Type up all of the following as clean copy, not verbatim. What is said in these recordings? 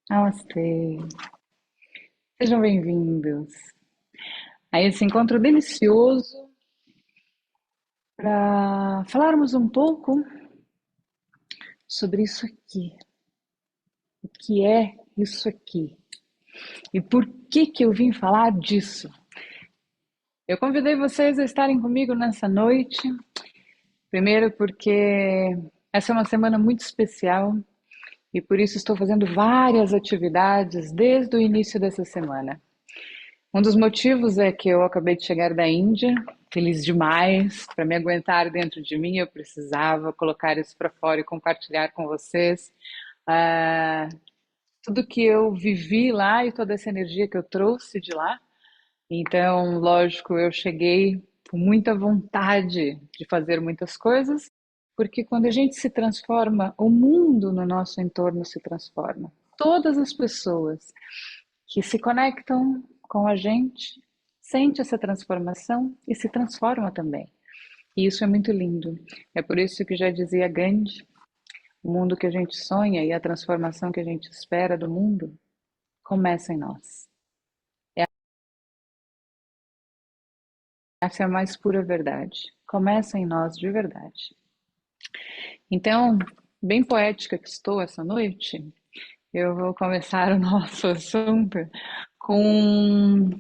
Namastê, sejam bem-vindos a esse encontro delicioso para falarmos um pouco sobre isso aqui. O que é isso aqui? E por que que eu vim falar disso? Eu convidei vocês a estarem comigo nessa noite, primeiro porque essa é uma semana muito especial e por isso estou fazendo várias atividades desde o início dessa semana. Um dos motivos é que eu acabei de chegar da Índia, feliz demais. Para me aguentar dentro de mim, eu precisava colocar isso para fora e compartilhar com vocês ah, tudo que eu vivi lá e toda essa energia que eu trouxe de lá. Então, lógico, eu cheguei com muita vontade de fazer muitas coisas, porque quando a gente se transforma, o mundo no nosso entorno se transforma. Todas as pessoas que se conectam com a gente, sente essa transformação e se transforma também. E isso é muito lindo. É por isso que já dizia Gandhi, o mundo que a gente sonha e a transformação que a gente espera do mundo começa em nós. Essa é a mais pura verdade. Começa em nós de verdade. Então, bem poética que estou essa noite, eu vou começar o nosso assunto com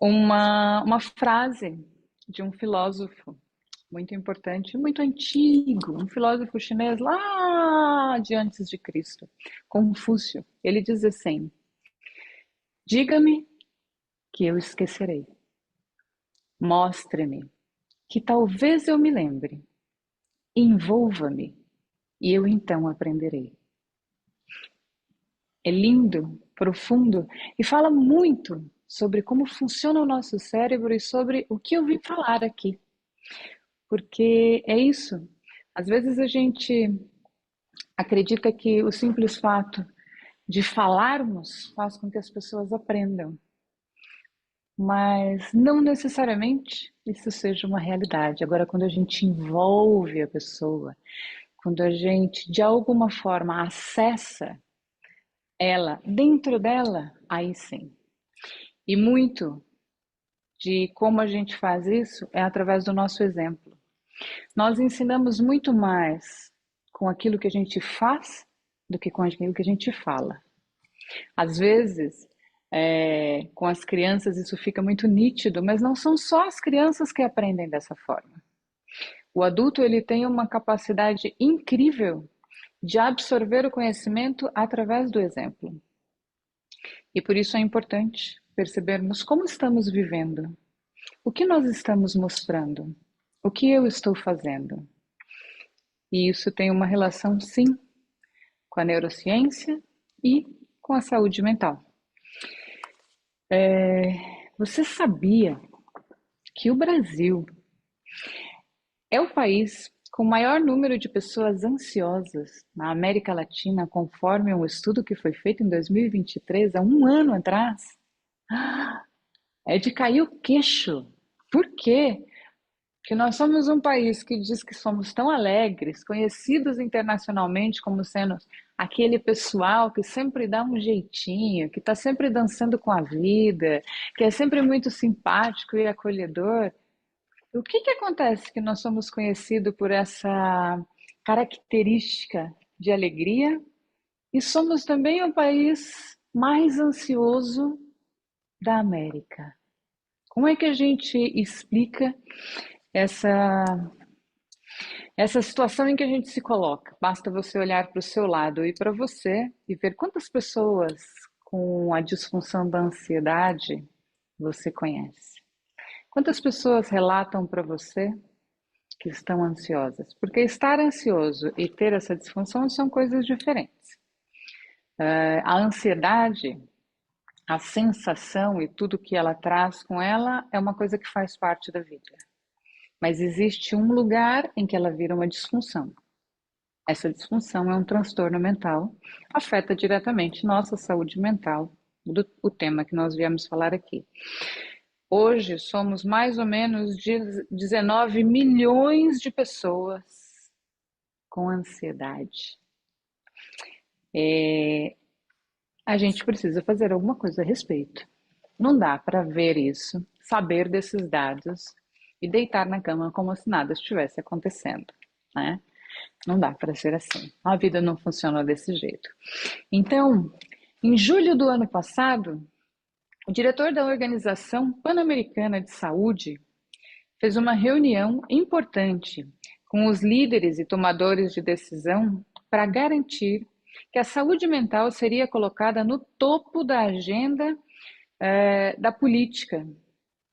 uma frase de um filósofo muito importante, muito antigo, um filósofo chinês lá de antes de Cristo, Confúcio. Ele diz assim: diga-me que eu esquecerei, mostre-me que talvez eu me lembre, envolva-me e eu então aprenderei. É lindo, profundo e fala muito sobre como funciona o nosso cérebro e sobre o que eu vim falar aqui, porque é isso. Às vezes a gente acredita que o simples fato de falarmos faz com que as pessoas aprendam, mas não necessariamente isso seja uma realidade. Agora, quando a gente envolve a pessoa, quando a gente de alguma forma acessa ela dentro dela, aí sim. E muito de como a gente faz isso é através do nosso exemplo. Nós ensinamos muito mais com aquilo que a gente faz do que com aquilo que a gente fala. Às vezes, com as crianças isso fica muito nítido, mas não são só as crianças que aprendem dessa forma. O adulto ele tem uma capacidade incrível de absorver o conhecimento através do exemplo. E por isso é importante percebermos como estamos vivendo, o que nós estamos mostrando, o que eu estou fazendo. E isso tem uma relação, sim, com a neurociência e com a saúde mental. Você sabia que o Brasil é o país com o maior número de pessoas ansiosas na América Latina, conforme um estudo que foi feito em 2023, há um ano atrás? É de cair o queixo. Por quê? Porque nós somos um país que diz que somos tão alegres, conhecidos internacionalmente como sendo aquele pessoal que sempre dá um jeitinho, que está sempre dançando com a vida, que é sempre muito simpático e acolhedor. O que que acontece que nós somos conhecidos por essa característica de alegria e somos também o país mais ansioso da América? Como é que a gente explica essa essa situação em que a gente se coloca? Basta você olhar para o seu lado e para você e ver quantas pessoas com a disfunção da ansiedade você conhece. Quantas pessoas relatam para você que estão ansiosas? Porque estar ansioso e ter essa disfunção são coisas diferentes. A ansiedade, a sensação e tudo que ela traz com ela é uma coisa que faz parte da vida. Mas existe um lugar em que ela vira uma disfunção. Essa disfunção é um transtorno mental, afeta diretamente nossa saúde mental, o tema que nós viemos falar aqui. Hoje somos mais ou menos 19 milhões de pessoas com ansiedade. a gente precisa fazer alguma coisa a respeito. Não dá para ver isso, saber desses dados e deitar na cama como se nada estivesse acontecendo, né? Não dá para ser assim. A vida não funciona desse jeito. Então, em julho do ano passado, o diretor da Organização Pan-Americana de Saúde fez uma reunião importante com os líderes e tomadores de decisão para garantir que a saúde mental seria colocada no topo da agenda da política,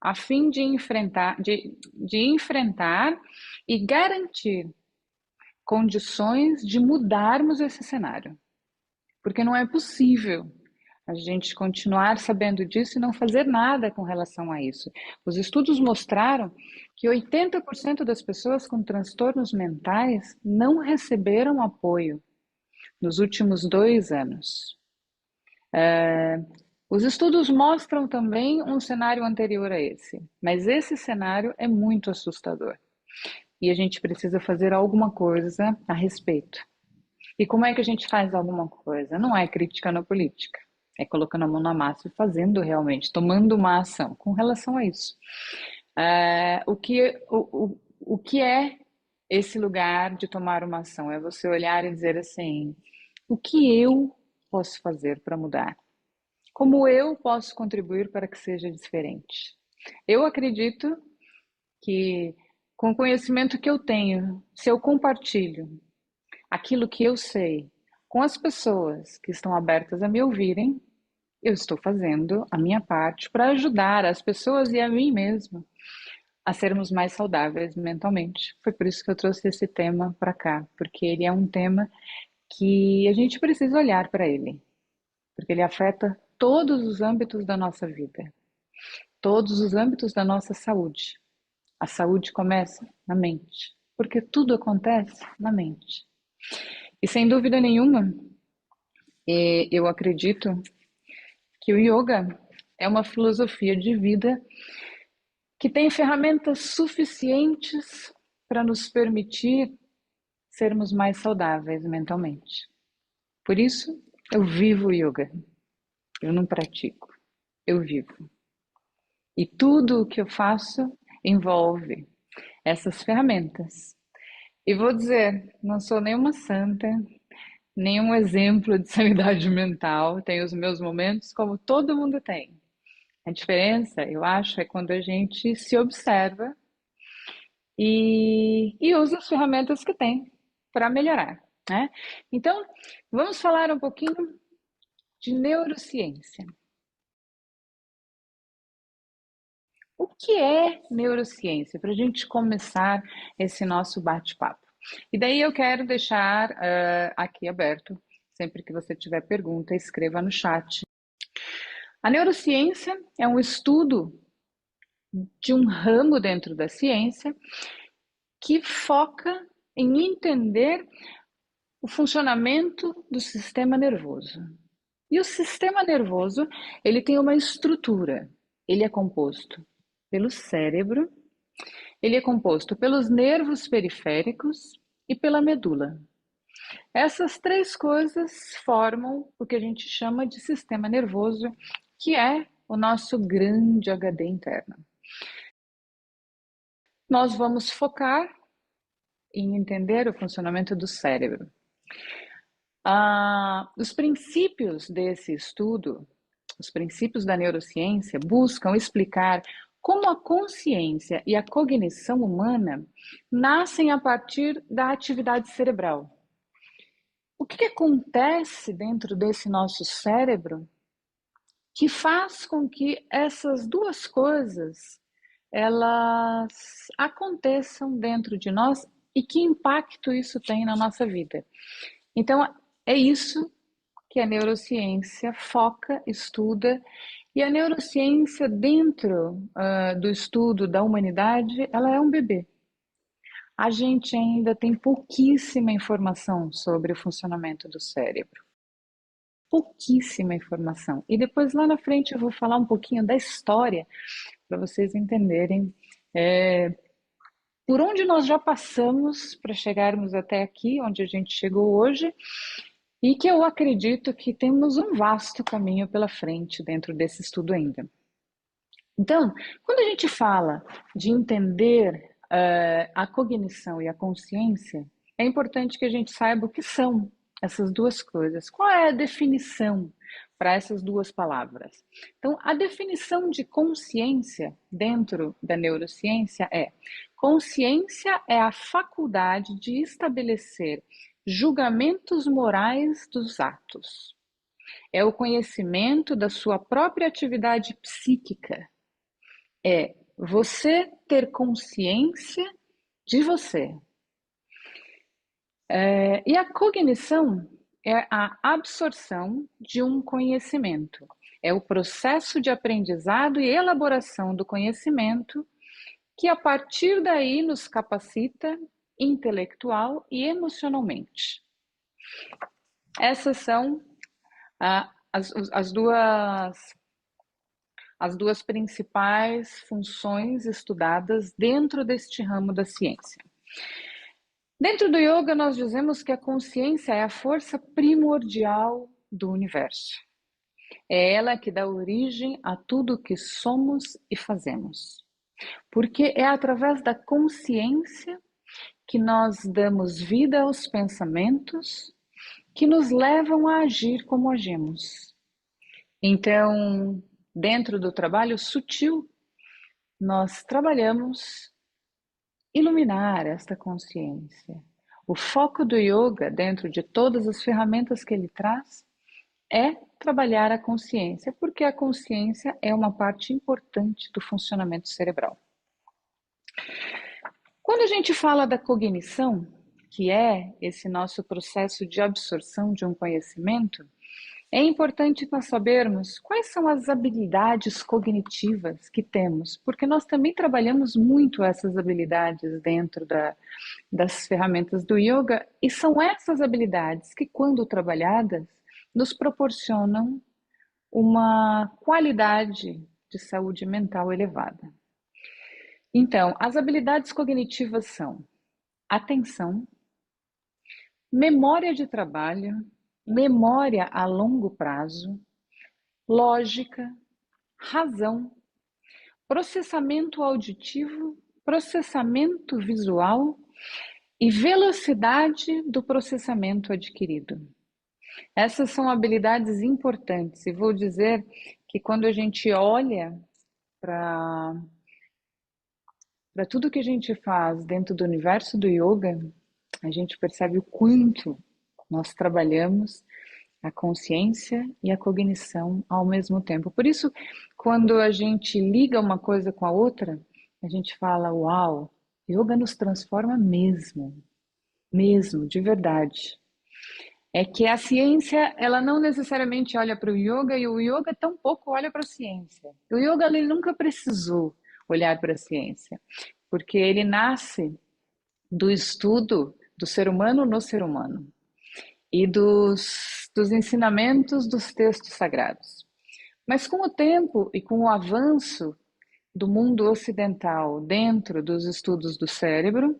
a fim de enfrentar e garantir condições de mudarmos esse cenário. Porque não é possível a gente continuar sabendo disso e não fazer nada com relação a isso. Os estudos mostraram que 80% das pessoas com transtornos mentais não receberam apoio nos últimos 2 anos. Os estudos mostram também um cenário anterior a esse, mas esse cenário é muito assustador e a gente precisa fazer alguma coisa a respeito. E como é que a gente faz alguma coisa? Não é criticando a política, é colocando a mão na massa e fazendo realmente, tomando uma ação com relação a isso. O que é esse lugar de tomar uma ação? É você olhar e dizer assim: o que eu posso fazer para mudar? Como eu posso contribuir para que seja diferente? Eu acredito que, com o conhecimento que eu tenho, se eu compartilho aquilo que eu sei com as pessoas que estão abertas a me ouvirem, eu estou fazendo a minha parte para ajudar as pessoas e a mim mesma a sermos mais saudáveis mentalmente. Foi por isso que eu trouxe esse tema para cá, porque ele é um tema que a gente precisa olhar para ele, porque ele afeta todos os âmbitos da nossa vida, todos os âmbitos da nossa saúde. A saúde começa na mente, porque tudo acontece na mente. E sem dúvida nenhuma, eu acredito que o yoga é uma filosofia de vida que tem ferramentas suficientes para nos permitir sermos mais saudáveis mentalmente. Por isso, eu vivo yoga. Eu não pratico, eu vivo. E tudo o que eu faço envolve essas ferramentas. E vou dizer, não sou nenhuma santa, nenhum exemplo de sanidade mental, tenho os meus momentos como todo mundo tem. A diferença, eu acho, é quando a gente se observa e usa as ferramentas que tem para melhorar, né? Então, vamos falar um pouquinho de neurociência. O que é neurociência? Para a gente começar esse nosso bate-papo. E daí eu quero deixar aqui aberto, sempre que você tiver pergunta, escreva no chat. A neurociência é um estudo de um ramo dentro da ciência que foca em entender o funcionamento do sistema nervoso. E o sistema nervoso, ele tem uma estrutura. Ele é composto pelo cérebro, ele é composto pelos nervos periféricos e pela medula. Essas três coisas formam o que a gente chama de sistema nervoso, que é o nosso grande HD interno. Nós vamos focar em entender o funcionamento do cérebro. Os princípios desse estudo, os princípios da neurociência, buscam explicar como a consciência e a cognição humana nascem a partir da atividade cerebral. O que acontece dentro desse nosso cérebro que faz com que essas duas coisas elas aconteçam dentro de nós e que impacto isso tem na nossa vida? Então, é isso que a neurociência foca, estuda, e a neurociência dentro do estudo da humanidade, ela é um bebê. A gente ainda tem pouquíssima informação sobre o funcionamento do cérebro. Pouquíssima informação. E depois lá na frente eu vou falar um pouquinho da história para vocês entenderem por onde nós já passamos para chegarmos até aqui, onde a gente chegou hoje, e que eu acredito que temos um vasto caminho pela frente dentro desse estudo ainda. Então, quando a gente fala de entender a cognição e a consciência, é importante que a gente saiba o que são essas duas coisas. Qual é a definição para essas duas palavras? Então, a definição de consciência dentro da neurociência é: consciência é a faculdade de estabelecer julgamentos morais dos atos. É o conhecimento da sua própria atividade psíquica, é você ter consciência de você. E a cognição é a absorção de um conhecimento. É o processo de aprendizado e elaboração do conhecimento que a partir daí nos capacita intelectual e emocionalmente. Essas são as duas principais funções estudadas dentro deste ramo da ciência. Dentro do yoga, nós dizemos que a consciência é a força primordial do universo. É ela que dá origem a tudo o que somos e fazemos. Porque é através da consciência que nós damos vida aos pensamentos que nos levam a agir como agimos. Então, dentro do trabalho sutil, nós trabalhamos iluminar esta consciência. O foco do yoga, dentro de todas as ferramentas que ele traz, é trabalhar a consciência, porque a consciência é uma parte importante do funcionamento cerebral. Quando a gente fala da cognição, que é esse nosso processo de absorção de um conhecimento, é importante nós sabermos quais são as habilidades cognitivas que temos, porque nós também trabalhamos muito essas habilidades dentro das ferramentas do yoga, e são essas habilidades que, quando trabalhadas, nos proporcionam uma qualidade de saúde mental elevada. Então, as habilidades cognitivas são atenção, memória de trabalho, memória a longo prazo, lógica, razão, processamento auditivo, processamento visual e velocidade do processamento adquirido. Essas são habilidades importantes, e vou dizer que quando a gente olha para tudo que a gente faz dentro do universo do yoga, a gente percebe o quanto nós trabalhamos a consciência e a cognição ao mesmo tempo. Por isso, quando a gente liga uma coisa com a outra, a gente fala: uau, yoga nos transforma mesmo, mesmo, de verdade. É que a ciência, ela não necessariamente olha para o yoga, e o yoga tampouco olha para a ciência. O yoga, ele nunca precisou olhar para a ciência, porque ele nasce do estudo do ser humano no ser humano e dos ensinamentos dos textos sagrados. Mas com o tempo e com o avanço do mundo ocidental dentro dos estudos do cérebro,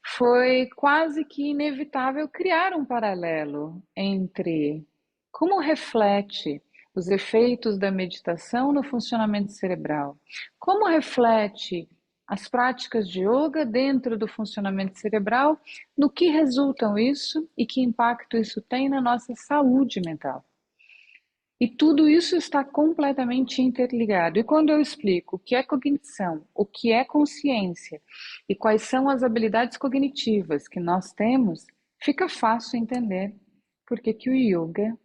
foi quase que inevitável criar um paralelo entre como reflete os efeitos da meditação no funcionamento cerebral, como reflete as práticas de yoga dentro do funcionamento cerebral, no que resultam isso e que impacto isso tem na nossa saúde mental. E tudo isso está completamente interligado. E quando eu explico o que é cognição, o que é consciência e quais são as habilidades cognitivas que nós temos, fica fácil entender por que o yoga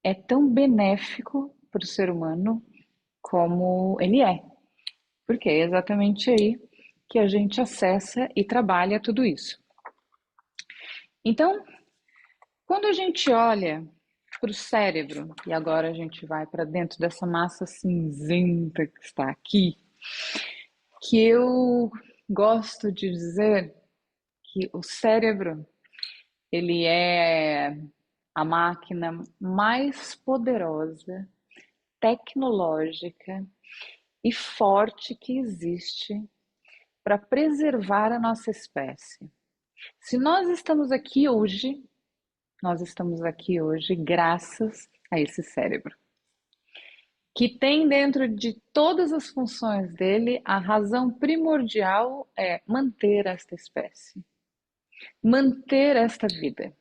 é tão benéfico para o ser humano como ele é. Porque é exatamente aí que a gente acessa e trabalha tudo isso. Então, quando a gente olha para o cérebro, e agora a gente vai para dentro dessa massa cinzenta que está aqui, que eu gosto de dizer que o cérebro, ele é a máquina mais poderosa, tecnológica e forte que existe para preservar a nossa espécie. Se nós estamos aqui hoje, nós estamos aqui hoje graças a esse cérebro, que tem dentro de todas as funções dele, a razão primordial é manter esta espécie, manter esta vida.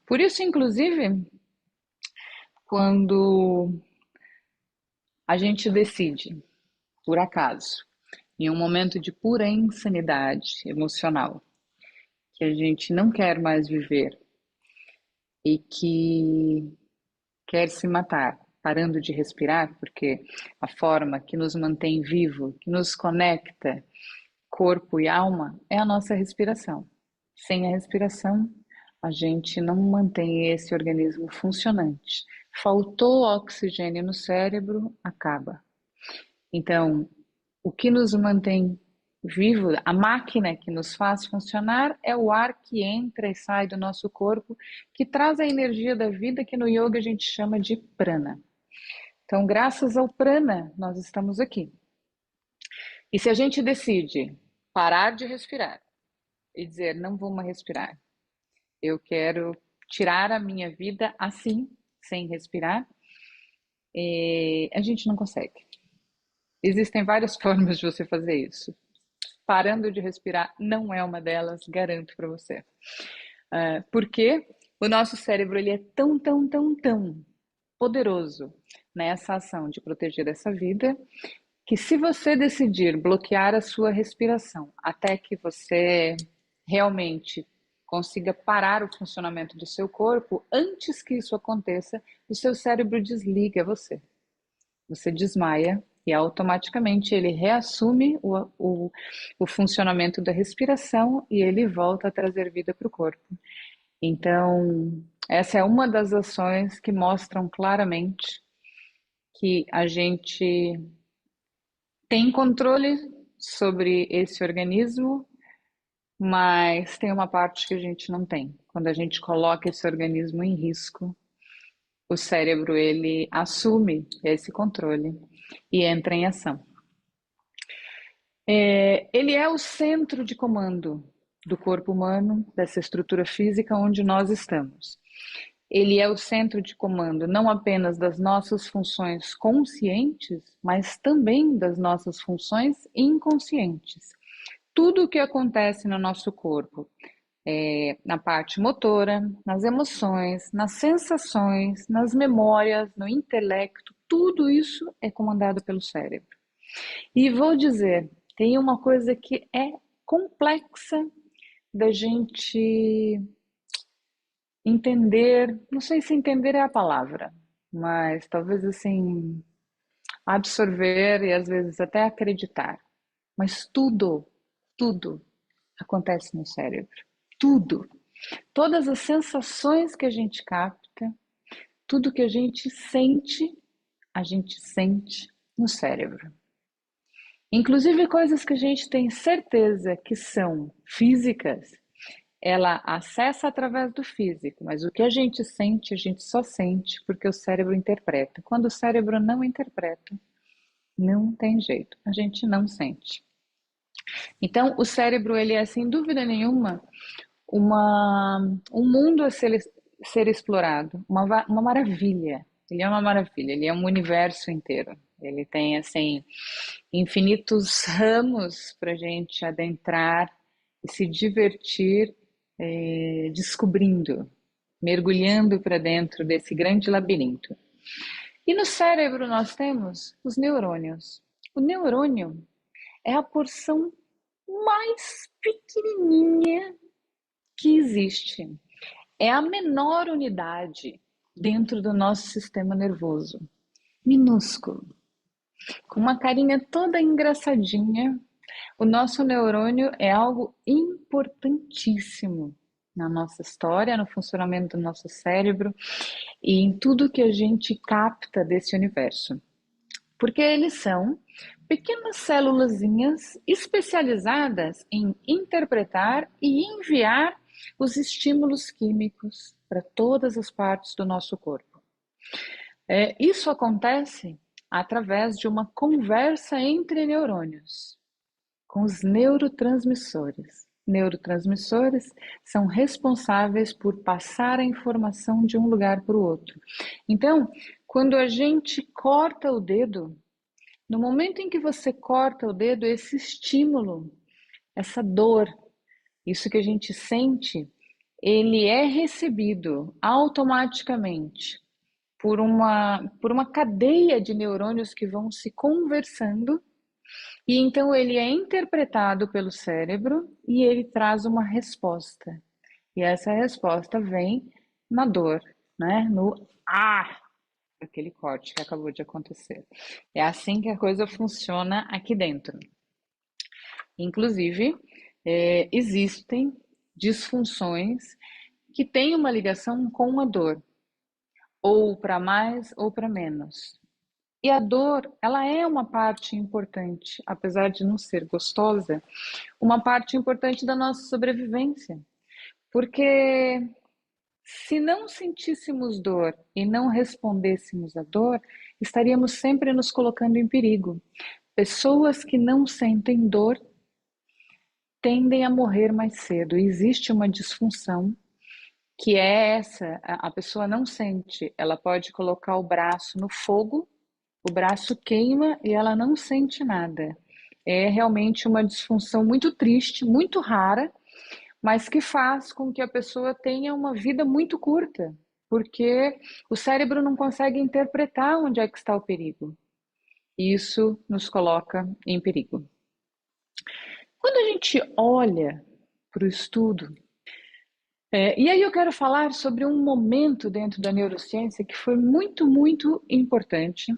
Por isso, inclusive, quando a gente decide, por acaso, em um momento de pura insanidade emocional, que a gente não quer mais viver e que quer se matar, parando de respirar, porque a forma que nos mantém vivo, que nos conecta corpo e alma, é a nossa respiração. Sem a respiração, a gente não mantém esse organismo funcionante. Faltou oxigênio no cérebro, acaba. Então, o que nos mantém vivo, a máquina que nos faz funcionar é o ar que entra e sai do nosso corpo, que traz a energia da vida que no yoga a gente chama de prana. Então, graças ao prana, nós estamos aqui. E se a gente decide parar de respirar e dizer, não vou mais respirar, eu quero tirar a minha vida assim, sem respirar, a gente não consegue. Existem várias formas de você fazer isso. Parando de respirar não é uma delas, garanto para você. Porque o nosso cérebro ele é tão, tão, tão, tão poderoso nessa ação de proteger essa vida, que se você decidir bloquear a sua respiração até que você realmente consiga parar o funcionamento do seu corpo, antes que isso aconteça, o seu cérebro desliga você. Você desmaia e automaticamente ele reassume o funcionamento da respiração e ele volta a trazer vida para o corpo. Então, essa é uma das ações que mostram claramente que a gente tem controle sobre esse organismo, mas tem uma parte que a gente não tem. Quando a gente coloca esse organismo em risco, o cérebro ele assume esse controle e entra em ação. Ele é o centro de comando do corpo humano, dessa estrutura física onde nós estamos. Ele é o centro de comando não apenas das nossas funções conscientes, mas também das nossas funções inconscientes. Tudo o que acontece no nosso corpo, na parte motora, nas emoções, nas sensações, nas memórias, no intelecto, tudo isso é comandado pelo cérebro. E vou dizer, tem uma coisa que é complexa da gente entender, não sei se entender é a palavra, mas talvez assim, absorver e às vezes até acreditar. Mas tudo acontece no cérebro. Tudo. Todas as sensações que a gente capta, tudo que a gente sente no cérebro. Inclusive coisas que a gente tem certeza que são físicas, ela acessa através do físico, mas o que a gente só sente porque o cérebro interpreta. Quando o cérebro não interpreta, não tem jeito, a gente não sente. Então, o cérebro, ele é, sem dúvida nenhuma, um mundo a ser explorado, uma maravilha. Ele é uma maravilha, ele é um universo inteiro. Ele tem, assim, infinitos ramos para a gente adentrar e se divertir descobrindo, mergulhando para dentro desse grande labirinto. E no cérebro nós temos os neurônios. O neurônio é a porção mais pequenininha que existe. É a menor unidade dentro do nosso sistema nervoso. Minúsculo. Com uma carinha toda engraçadinha. O nosso neurônio é algo importantíssimo na nossa história, no funcionamento do nosso cérebro e em tudo que a gente capta desse universo. Porque eles são pequenas célulazinhas especializadas em interpretar e enviar os estímulos químicos para todas as partes do nosso corpo. Isso acontece através de uma conversa entre neurônios, com os neurotransmissores. neurotransmissores são responsáveis por passar a informação de um lugar para o outro. Então, quando a gente corta o dedo, no momento em que você corta o dedo, esse estímulo, essa dor, isso que a gente sente, ele é recebido automaticamente por uma cadeia de neurônios que vão se conversando, e então ele é interpretado pelo cérebro e ele traz uma resposta. E essa resposta vem na dor, né? No aquele corte que acabou de acontecer. É assim que a coisa funciona aqui dentro. Inclusive, existem disfunções que têm uma ligação com a dor, ou para mais ou para menos. E a dor, ela é uma parte importante, apesar de não ser gostosa, uma parte importante da nossa sobrevivência. Porque se não sentíssemos dor e não respondêssemos à dor, estaríamos sempre nos colocando em perigo. Pessoas que não sentem dor tendem a morrer mais cedo. E existe uma disfunção que é essa: a pessoa não sente, ela pode colocar o braço no fogo, o braço queima e ela não sente nada. É realmente uma disfunção muito triste, muito rara, mas que faz com que a pessoa tenha uma vida muito curta, porque o cérebro não consegue interpretar onde é que está o perigo. E isso nos coloca em perigo. Quando a gente olha para o estudo, e aí eu quero falar sobre um momento dentro da neurociência que foi muito, muito importante,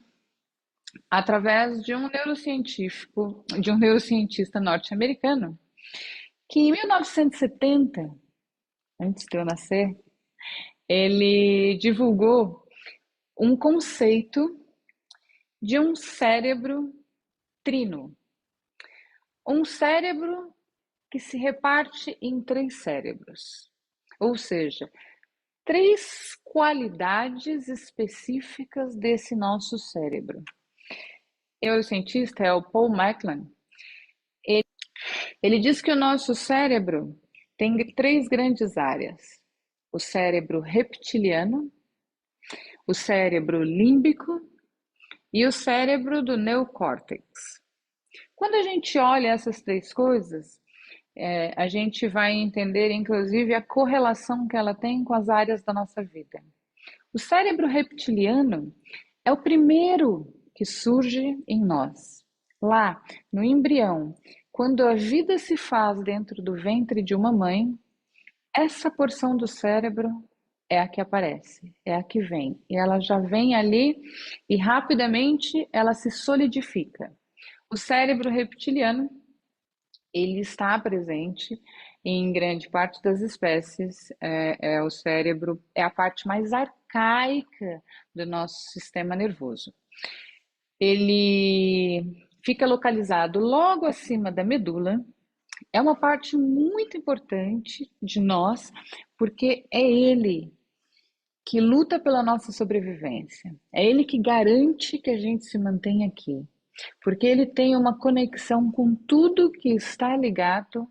através de um neurocientífico, de um neurocientista norte-americano, que em 1970, antes de eu nascer, ele divulgou um conceito de um cérebro trino. Um cérebro que se reparte em três cérebros. Ou seja, três qualidades específicas desse nosso cérebro. O neurocientista é o Paul McClellan. Ele diz que o nosso cérebro tem três grandes áreas: o cérebro reptiliano, o cérebro límbico e o cérebro do neocórtex. Quando a gente olha essas três coisas, a gente vai entender, inclusive, a correlação que ela tem com as áreas da nossa vida. O cérebro reptiliano é o primeiro que surge em nós. Lá, no embrião, quando a vida se faz dentro do ventre de uma mãe, essa porção do cérebro é a que aparece, é a que vem. E ela já vem ali e rapidamente ela se solidifica. O cérebro reptiliano, ele está presente em grande parte das espécies. O cérebro é a parte mais arcaica do nosso sistema nervoso. Ele fica localizado logo acima da medula. É uma parte muito importante de nós, porque é ele que luta pela nossa sobrevivência. É ele que garante que a gente se mantenha aqui, porque ele tem uma conexão com tudo que está ligado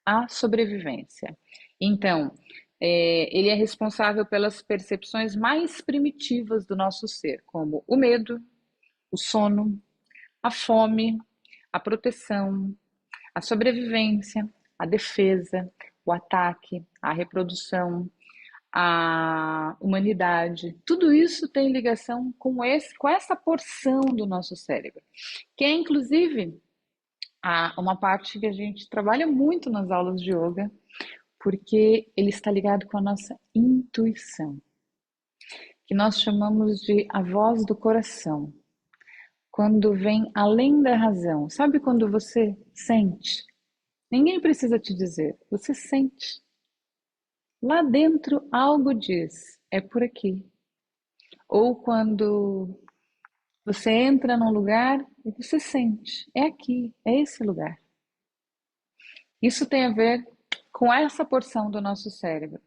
à sobrevivência. Então, ele é responsável pelas percepções mais primitivas do nosso ser, como o medo, o sono, a fome, a proteção, a sobrevivência, a defesa, o ataque, a reprodução, a humanidade. Tudo isso tem ligação com essa porção do nosso cérebro, que é inclusive uma parte que a gente trabalha muito nas aulas de yoga, porque ele está ligado com a nossa intuição, que nós chamamos de a voz do coração. Quando vem além da razão. Sabe quando você sente? Ninguém precisa te dizer, você sente. Lá dentro algo diz, é por aqui. Ou quando você entra num lugar e você sente, é aqui, é esse lugar. Isso tem a ver com essa porção do nosso cérebro,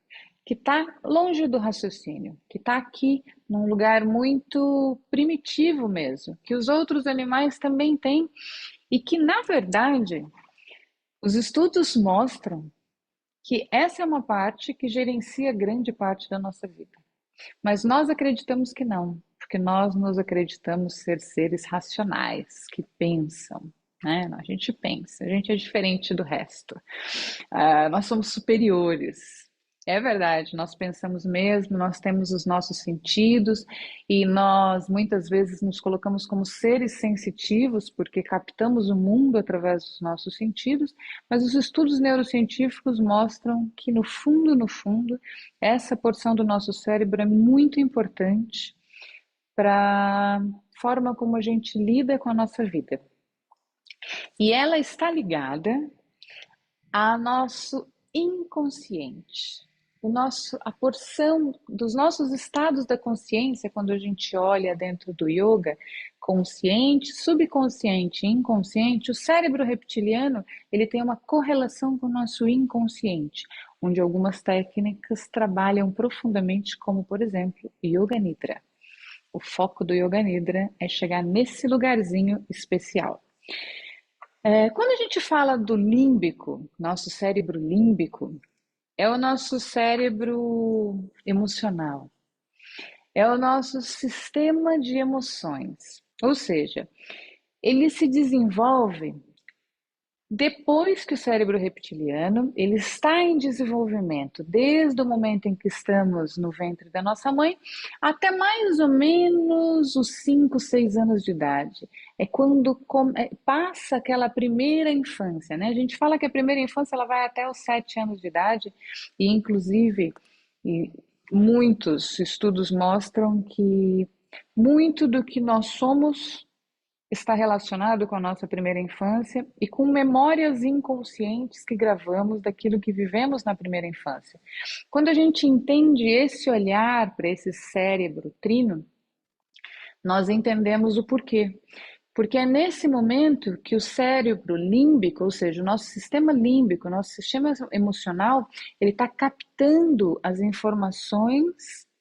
que está longe do raciocínio, que está aqui num lugar muito primitivo mesmo, que os outros animais também têm, e que, na verdade, Os estudos mostram que essa é uma parte que gerencia grande parte da nossa vida. Mas nós acreditamos que não, porque nós nos acreditamos ser seres racionais, que pensam, né? A gente pensa, a gente é diferente do resto. Nós somos superiores. É verdade, nós pensamos mesmo, nós temos os nossos sentidos e nós muitas vezes nos colocamos como seres sensitivos porque captamos o mundo através dos nossos sentidos, mas os estudos neurocientíficos mostram que no fundo, essa porção do nosso cérebro é muito importante para a forma como a gente lida com a nossa vida. E ela está ligada a nosso inconsciente. A porção dos nossos estados da consciência, quando a gente olha dentro do yoga, consciente, subconsciente e inconsciente, o cérebro reptiliano, ele tem uma correlação com o nosso inconsciente, onde algumas técnicas trabalham profundamente, como por exemplo, Yoga Nidra. O foco do Yoga Nidra é chegar nesse lugarzinho especial. Quando a gente fala do límbico, nosso cérebro límbico, é o nosso cérebro emocional, é o nosso sistema de emoções. Ou seja, ele se desenvolve depois que o cérebro reptiliano, ele está em desenvolvimento desde o momento em que estamos no ventre da nossa mãe até mais ou menos os 5, 6 anos de idade. É quando passa aquela primeira infância, né? A gente fala que a primeira infância ela vai até os 7 anos de idade e inclusive e muitos estudos mostram que muito do que nós somos está relacionado com a nossa primeira infância e com memórias inconscientes que gravamos daquilo que vivemos na primeira infância. Quando a gente entende esse olhar para esse cérebro trino, nós entendemos o porquê. Porque é nesse momento que o cérebro límbico, ou seja, o nosso sistema límbico, o nosso sistema emocional, ele está captando as informações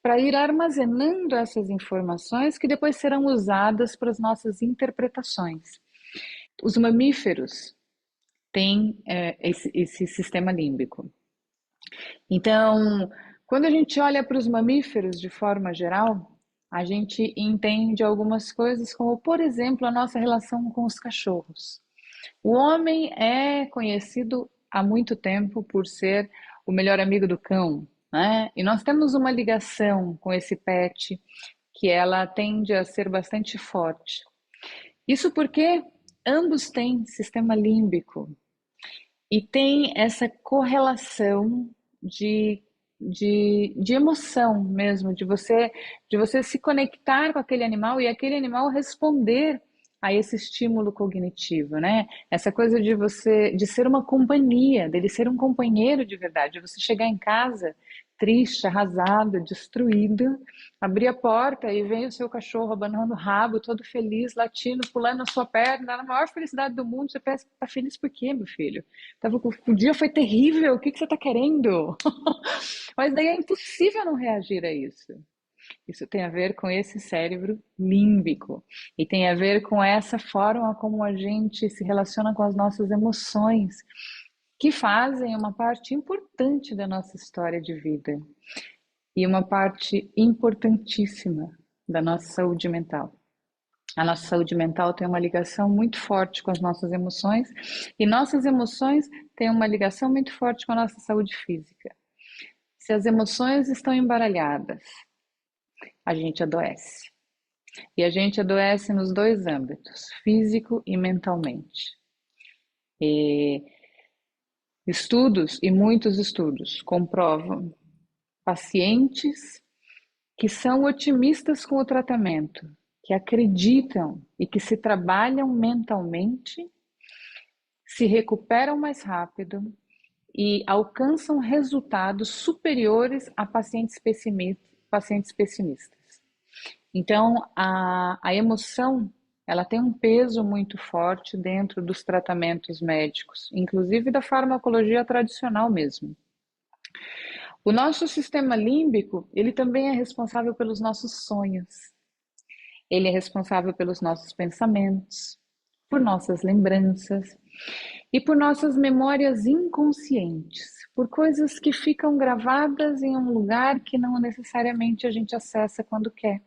para ir armazenando essas informações que depois serão usadas para as nossas interpretações. Os mamíferos têm esse sistema límbico. Então, quando a gente olha para os mamíferos de forma geral, a gente entende algumas coisas, como, por exemplo, a nossa relação com os cachorros. O homem é conhecido há muito tempo por ser o melhor amigo do cão, né? E nós temos uma ligação com esse pet que ela tende a ser bastante forte. Isso porque ambos têm sistema límbico e tem essa correlação de emoção mesmo, de você se conectar com aquele animal e aquele animal responder a esse estímulo cognitivo, né? Essa coisa de ser uma companhia, dele ser um companheiro de verdade, de você chegar em casa triste, arrasado, destruído, abrir a porta e vem o seu cachorro abanando o rabo, todo feliz, latindo, pulando na sua perna, na maior felicidade do mundo. Você pensa, tá feliz por quê, meu filho? O dia foi terrível, o que que você tá querendo? Mas daí é impossível não reagir a isso. Isso tem a ver com esse cérebro límbico e tem a ver com essa forma como a gente se relaciona com as nossas emoções, que fazem uma parte importante da nossa história de vida e uma parte importantíssima da nossa saúde mental. A nossa saúde mental tem uma ligação muito forte com as nossas emoções e nossas emoções têm uma ligação muito forte com a nossa saúde física. Se as emoções estão embaralhadas, a gente adoece. E a gente adoece nos dois âmbitos, físico e mentalmente. E estudos, e muitos estudos, comprovam pacientes que são otimistas com o tratamento, que acreditam e que se trabalham mentalmente, se recuperam mais rápido e alcançam resultados superiores a pacientes pessimistas. Então, a emoção, ela tem um peso muito forte dentro dos tratamentos médicos, inclusive da farmacologia tradicional mesmo. O nosso sistema límbico, ele também é responsável pelos nossos sonhos. Ele é responsável pelos nossos pensamentos, por nossas lembranças. e por nossas memórias inconscientes, por coisas que ficam gravadas em um lugar que não necessariamente a gente acessa quando quer.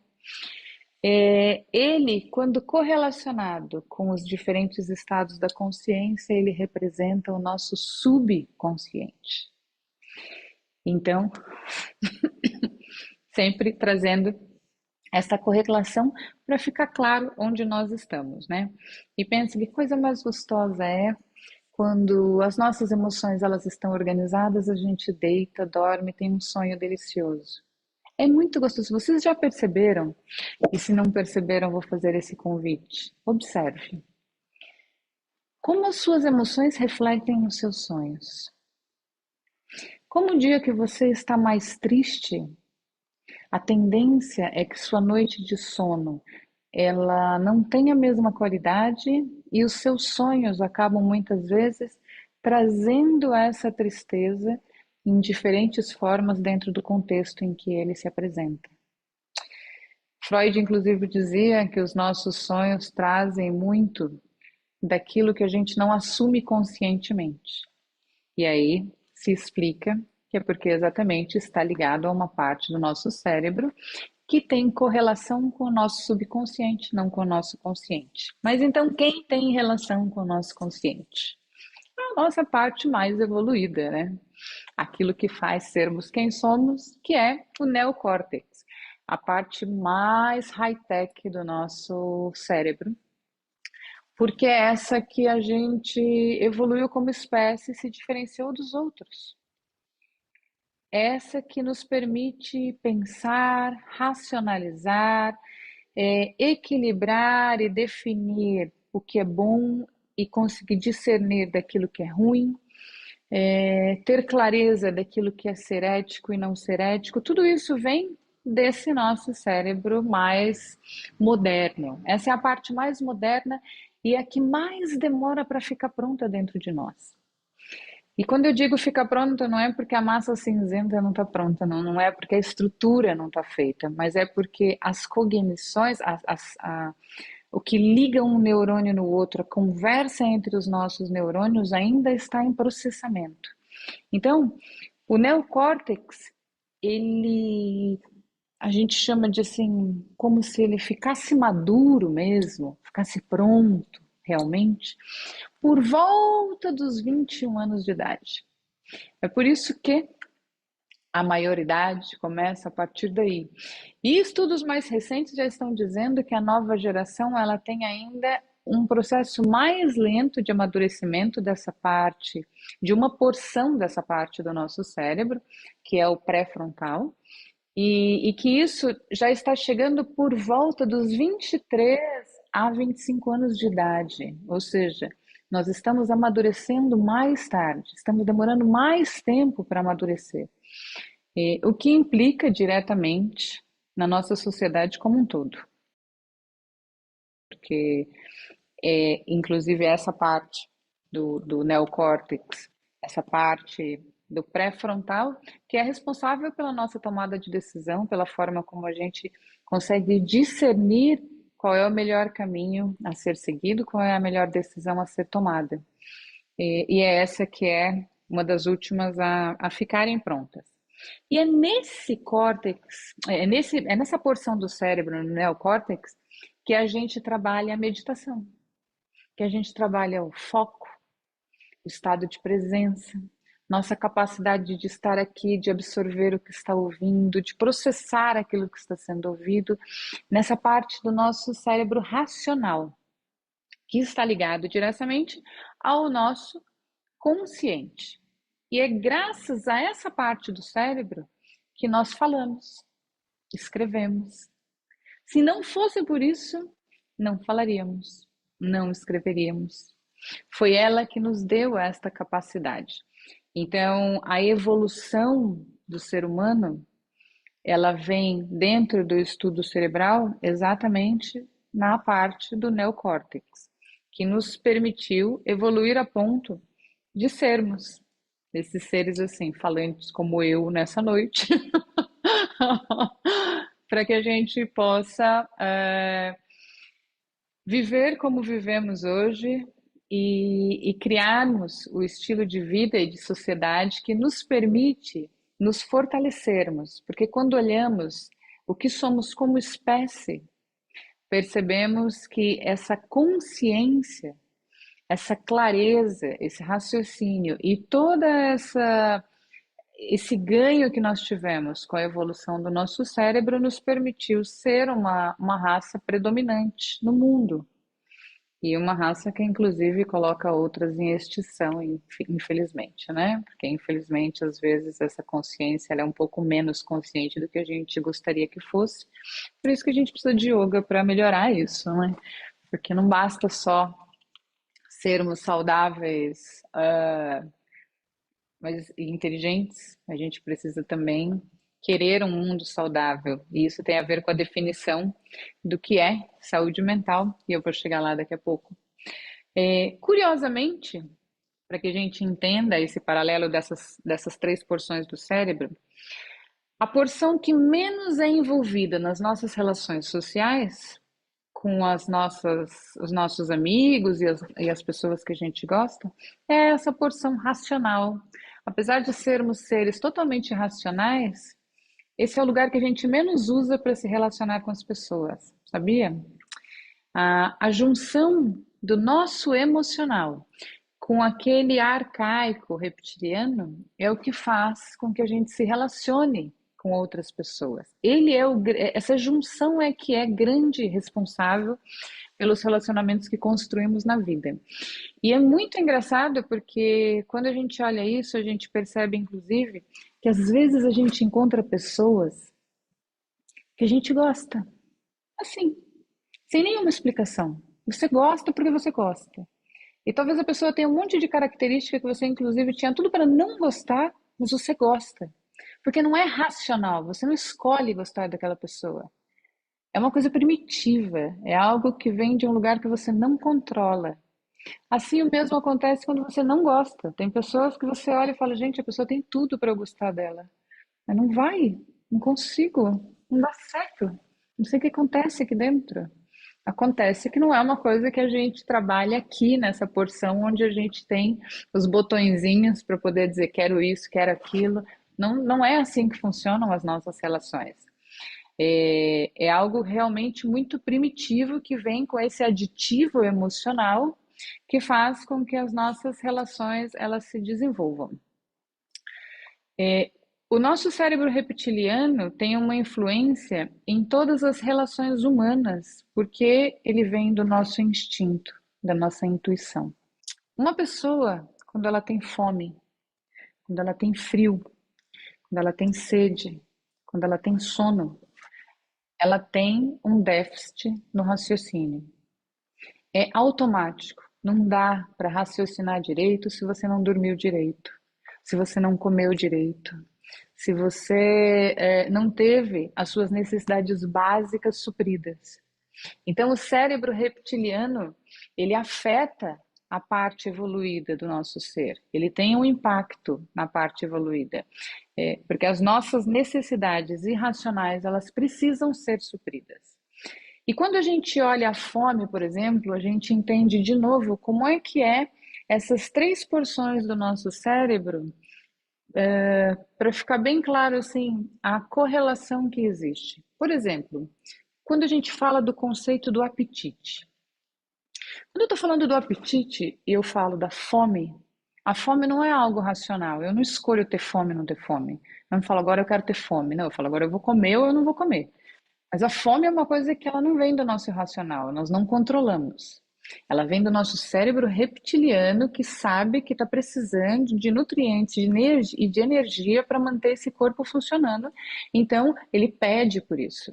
Ele, quando correlacionado com os diferentes estados da consciência, ele representa o nosso subconsciente. Então, sempre trazendo essa correlação para ficar claro onde nós estamos, né? E pense que coisa mais gostosa é quando as nossas emoções elas estão organizadas, a gente deita, dorme, tem um sonho delicioso. É muito gostoso. Vocês já perceberam? E se não perceberam, vou fazer esse convite. Observe como as suas emoções refletem os seus sonhos. Como o dia que você está mais triste, a tendência é que sua noite de sono ela não tem a mesma qualidade e os seus sonhos acabam muitas vezes trazendo essa tristeza em diferentes formas dentro do contexto em que ele se apresenta. Freud, inclusive, dizia que os nossos sonhos trazem muito daquilo que a gente não assume conscientemente. E aí se explica que é porque exatamente está ligado a uma parte do nosso cérebro que tem correlação com o nosso subconsciente, não com o nosso consciente. Mas então, quem tem relação com o nosso consciente? A nossa parte mais evoluída, né? Aquilo que faz sermos quem somos, que é o neocórtex, a parte mais high-tech do nosso cérebro, porque é essa que a gente evoluiu como espécie e se diferenciou dos outros. Essa que nos permite pensar, racionalizar, equilibrar e definir o que é bom e conseguir discernir daquilo que é ruim, ter clareza daquilo que é ser ético e não ser ético, tudo isso vem desse nosso cérebro mais moderno. Essa é a parte mais moderna e a que mais demora para ficar pronta dentro de nós. E quando eu digo fica pronta, não é porque a massa cinzenta não está pronta, não, não é porque a estrutura não está feita, mas é porque as cognições, o que liga um neurônio no outro, a conversa entre os nossos neurônios ainda está em processamento. Então, o neocórtex, ele, a gente chama de assim, como se ele ficasse maduro mesmo, ficasse pronto realmente, por volta dos 21 anos de idade. É por isso que a maioridade começa a partir daí. E estudos mais recentes já estão dizendo que a nova geração ela tem ainda um processo mais lento de amadurecimento dessa parte, de uma porção dessa parte do nosso cérebro, que é o pré-frontal, e que isso já está chegando por volta dos 23 a 25 anos de idade, ou seja, nós estamos amadurecendo mais tarde, estamos demorando mais tempo para amadurecer, o que implica diretamente na nossa sociedade como um todo, porque inclusive essa parte do neocórtex, essa parte do pré-frontal, que é responsável pela nossa tomada de decisão, pela forma como a gente consegue discernir qual é o melhor caminho a ser seguido, qual é a melhor decisão a ser tomada. E é essa que é uma das últimas a ficarem prontas. E é nesse córtex, é nessa porção do cérebro, no neocórtex, que a gente trabalha a meditação, que a gente trabalha o foco, o estado de presença, nossa capacidade de estar aqui, de absorver o que está ouvindo, de processar aquilo que está sendo ouvido, nessa parte do nosso cérebro racional, que está ligado diretamente ao nosso consciente. E é graças a essa parte do cérebro que nós falamos, escrevemos. Se não fosse por isso, não falaríamos, não escreveríamos. Foi ela que nos deu esta capacidade. Então, a evolução do ser humano, ela vem dentro do estudo cerebral exatamente na parte do neocórtex, que nos permitiu evoluir a ponto de sermos esses seres assim, falantes como eu nessa noite, para que a gente possa viver como vivemos hoje e criarmos o estilo de vida e de sociedade que nos permite nos fortalecermos, porque quando olhamos o que somos como espécie, percebemos que essa consciência, essa clareza, esse raciocínio e toda essa esse ganho que nós tivemos com a evolução do nosso cérebro nos permitiu ser uma raça predominante no mundo. E uma raça que, inclusive, coloca outras em extinção, infelizmente, né? Porque, infelizmente, às vezes essa consciência ela é um pouco menos consciente do que a gente gostaria que fosse. Por isso que a gente precisa de yoga para melhorar isso, né? Porque não basta só sermos saudáveis, mas inteligentes, a gente precisa também querer um mundo saudável. E isso tem a ver com a definição do que é saúde mental, e eu vou chegar lá daqui a pouco. Curiosamente, para que a gente entenda esse paralelo dessas três porções do cérebro, a porção que menos é envolvida nas nossas relações sociais, com os nossos amigos e as pessoas que a gente gosta, é essa porção racional. Apesar de sermos seres totalmente racionais, esse é o lugar que a gente menos usa para se relacionar com as pessoas, sabia? A junção do nosso emocional com aquele arcaico reptiliano é o que faz com que a gente se relacione com outras pessoas. Essa junção é que é grande responsável pelos relacionamentos que construímos na vida. E é muito engraçado porque quando a gente olha isso, a gente percebe, inclusive, que às vezes a gente encontra pessoas que a gente gosta, assim, sem nenhuma explicação. Você gosta porque você gosta. E talvez a pessoa tenha um monte de característica que você, inclusive, tinha tudo para não gostar, mas você gosta. Porque não é racional, você não escolhe gostar daquela pessoa. É uma coisa primitiva, é algo que vem de um lugar que você não controla. Assim, o mesmo acontece quando você não gosta. Tem pessoas que você olha e fala, gente, a pessoa tem tudo para eu gostar dela. Mas não vai, não consigo, não dá certo. Não sei o que acontece aqui dentro. Acontece que não é uma coisa que a gente trabalha aqui nessa porção onde a gente tem os botõezinhos para poder dizer quero isso, quero aquilo. Não, não é assim que funcionam as nossas relações. É algo realmente muito primitivo que vem com esse aditivo emocional que faz com que as nossas relações elas se desenvolvam. O nosso cérebro reptiliano tem uma influência em todas as relações humanas, porque ele vem do nosso instinto, da nossa intuição. Uma pessoa, quando ela tem fome, quando ela tem frio, quando ela tem sede, quando ela tem sono, ela tem um déficit no raciocínio. É automático. Não dá para raciocinar direito se você não dormiu direito, se você não comeu direito, se você não teve as suas necessidades básicas supridas. Então, o cérebro reptiliano, ele afeta a parte evoluída do nosso ser. Ele tem um impacto na parte evoluída, porque as nossas necessidades irracionais, elas precisam ser supridas. E quando a gente olha a fome, por exemplo, a gente entende de novo como é que essas três porções do nosso cérebro, para ficar bem claro assim, a correlação que existe. Por exemplo, quando a gente fala do conceito do apetite. Quando eu estou falando do apetite e eu falo da fome, a fome não é algo racional. Eu não escolho ter fome ou não ter fome. Eu não falo agora eu quero ter fome. Não, eu falo agora eu vou comer ou eu não vou comer. Mas a fome é uma coisa que ela não vem do nosso racional, nós não controlamos. Ela vem do nosso cérebro reptiliano que sabe que está precisando de nutrientes e de energia para manter esse corpo funcionando. Então, ele pede por isso.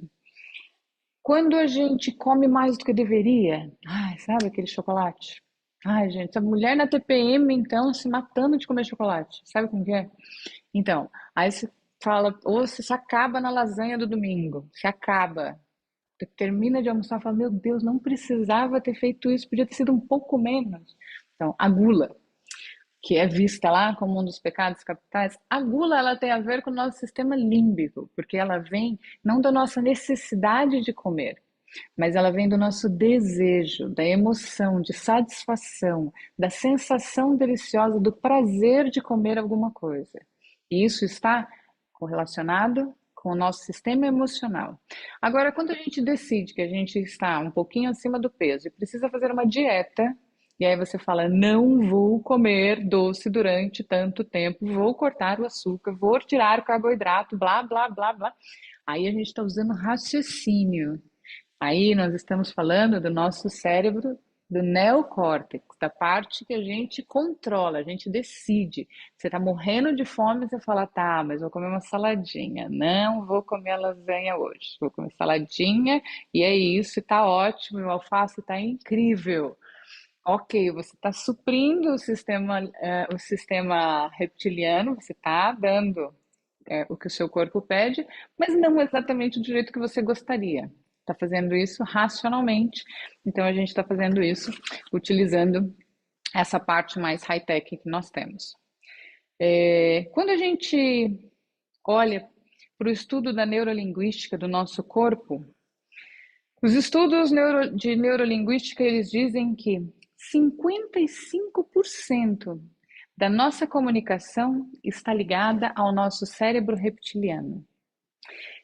Quando a gente come mais do que deveria, ai, sabe aquele chocolate? Ai, gente, a mulher na TPM, então, se matando de comer chocolate. Sabe como que é? Então, aí você fala, ou você se acaba na lasanha do domingo, se acaba. Você termina de almoçar e fala, meu Deus, não precisava ter feito isso, podia ter sido um pouco menos. Então, a gula, que é vista lá como um dos pecados capitais, a gula ela tem a ver com o nosso sistema límbico, porque ela vem não da nossa necessidade de comer, mas ela vem do nosso desejo, da emoção, de satisfação, da sensação deliciosa, do prazer de comer alguma coisa. E isso está correlacionado com o nosso sistema emocional. Agora, quando a gente decide que a gente está um pouquinho acima do peso e precisa fazer uma dieta, e aí você fala, não vou comer doce durante tanto tempo, vou cortar o açúcar, vou tirar o carboidrato, blá, blá, blá, blá. Aí a gente está usando raciocínio. Aí nós estamos falando do nosso cérebro, do neocórtex, da parte que a gente controla, a gente decide. Você está morrendo de fome, você fala, tá, mas vou comer uma saladinha. Não vou comer lasanha hoje. Vou comer saladinha e é isso, tá ótimo, o alface tá incrível. Ok, você está suprindo o sistema reptiliano, você está dando o que o seu corpo pede, mas não exatamente do jeito que você gostaria. Está fazendo isso racionalmente. Então a gente está fazendo isso utilizando essa parte mais high-tech que nós temos. Quando a gente olha para o estudo da neurolinguística do nosso corpo, os estudos de neurolinguística eles dizem que 55% da nossa comunicação está ligada ao nosso cérebro reptiliano.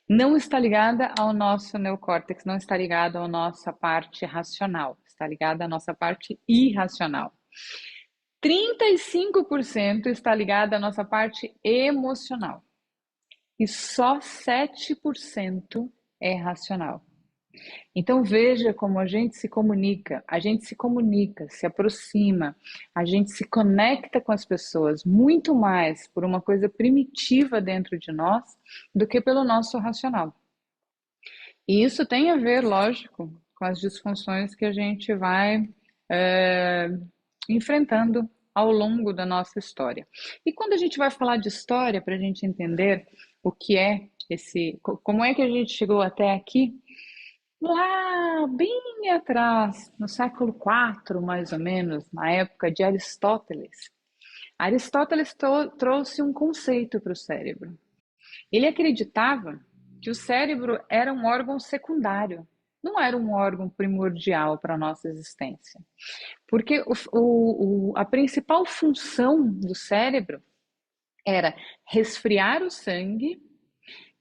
Não está ligada ao nosso neocórtex, não está ligada à nossa parte racional, está ligada à nossa parte irracional. 35% está ligada à nossa parte emocional. E só 7% é racional. Então veja como a gente se comunica, se aproxima, a gente se conecta com as pessoas muito mais por uma coisa primitiva dentro de nós do que pelo nosso racional. E isso tem a ver, lógico, com as disfunções que a gente vai enfrentando ao longo da nossa história. E quando a gente vai falar de história, para a gente entender o que é como é que a gente chegou até aqui, lá bem atrás, no século IV, mais ou menos, na época de Aristóteles, Aristóteles trouxe um conceito para o cérebro. Ele acreditava que o cérebro era um órgão secundário, não era um órgão primordial para a nossa existência. Porque a principal função do cérebro era resfriar o sangue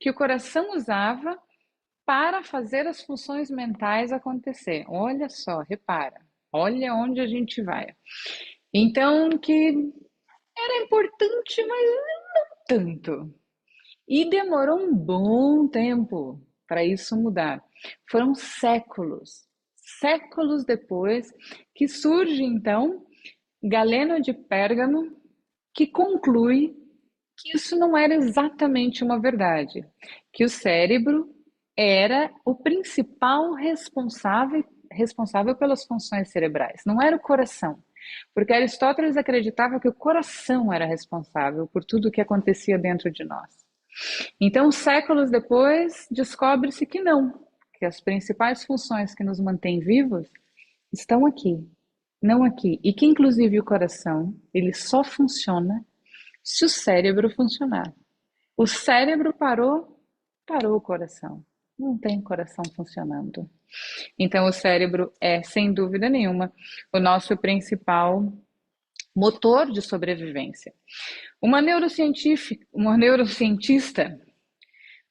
que o coração usava para fazer as funções mentais acontecer. Olha só, repara, olha onde a gente vai. Então, que era importante, mas não tanto. E demorou um bom tempo para isso mudar. Foram séculos, séculos depois que surge então Galeno de Pérgamo, que conclui que isso não era exatamente uma verdade, que o cérebro era o principal responsável pelas funções cerebrais, não era o coração. Porque Aristóteles acreditava que o coração era responsável por tudo o que acontecia dentro de nós. Então, séculos depois, descobre-se que não, que as principais funções que nos mantêm vivos estão aqui, não aqui. E que, inclusive, o coração, ele só funciona se o cérebro funcionar. O cérebro parou, parou o coração. Não tem coração funcionando. Então, o cérebro é, sem dúvida nenhuma, o nosso principal motor de sobrevivência. Uma neurocientista,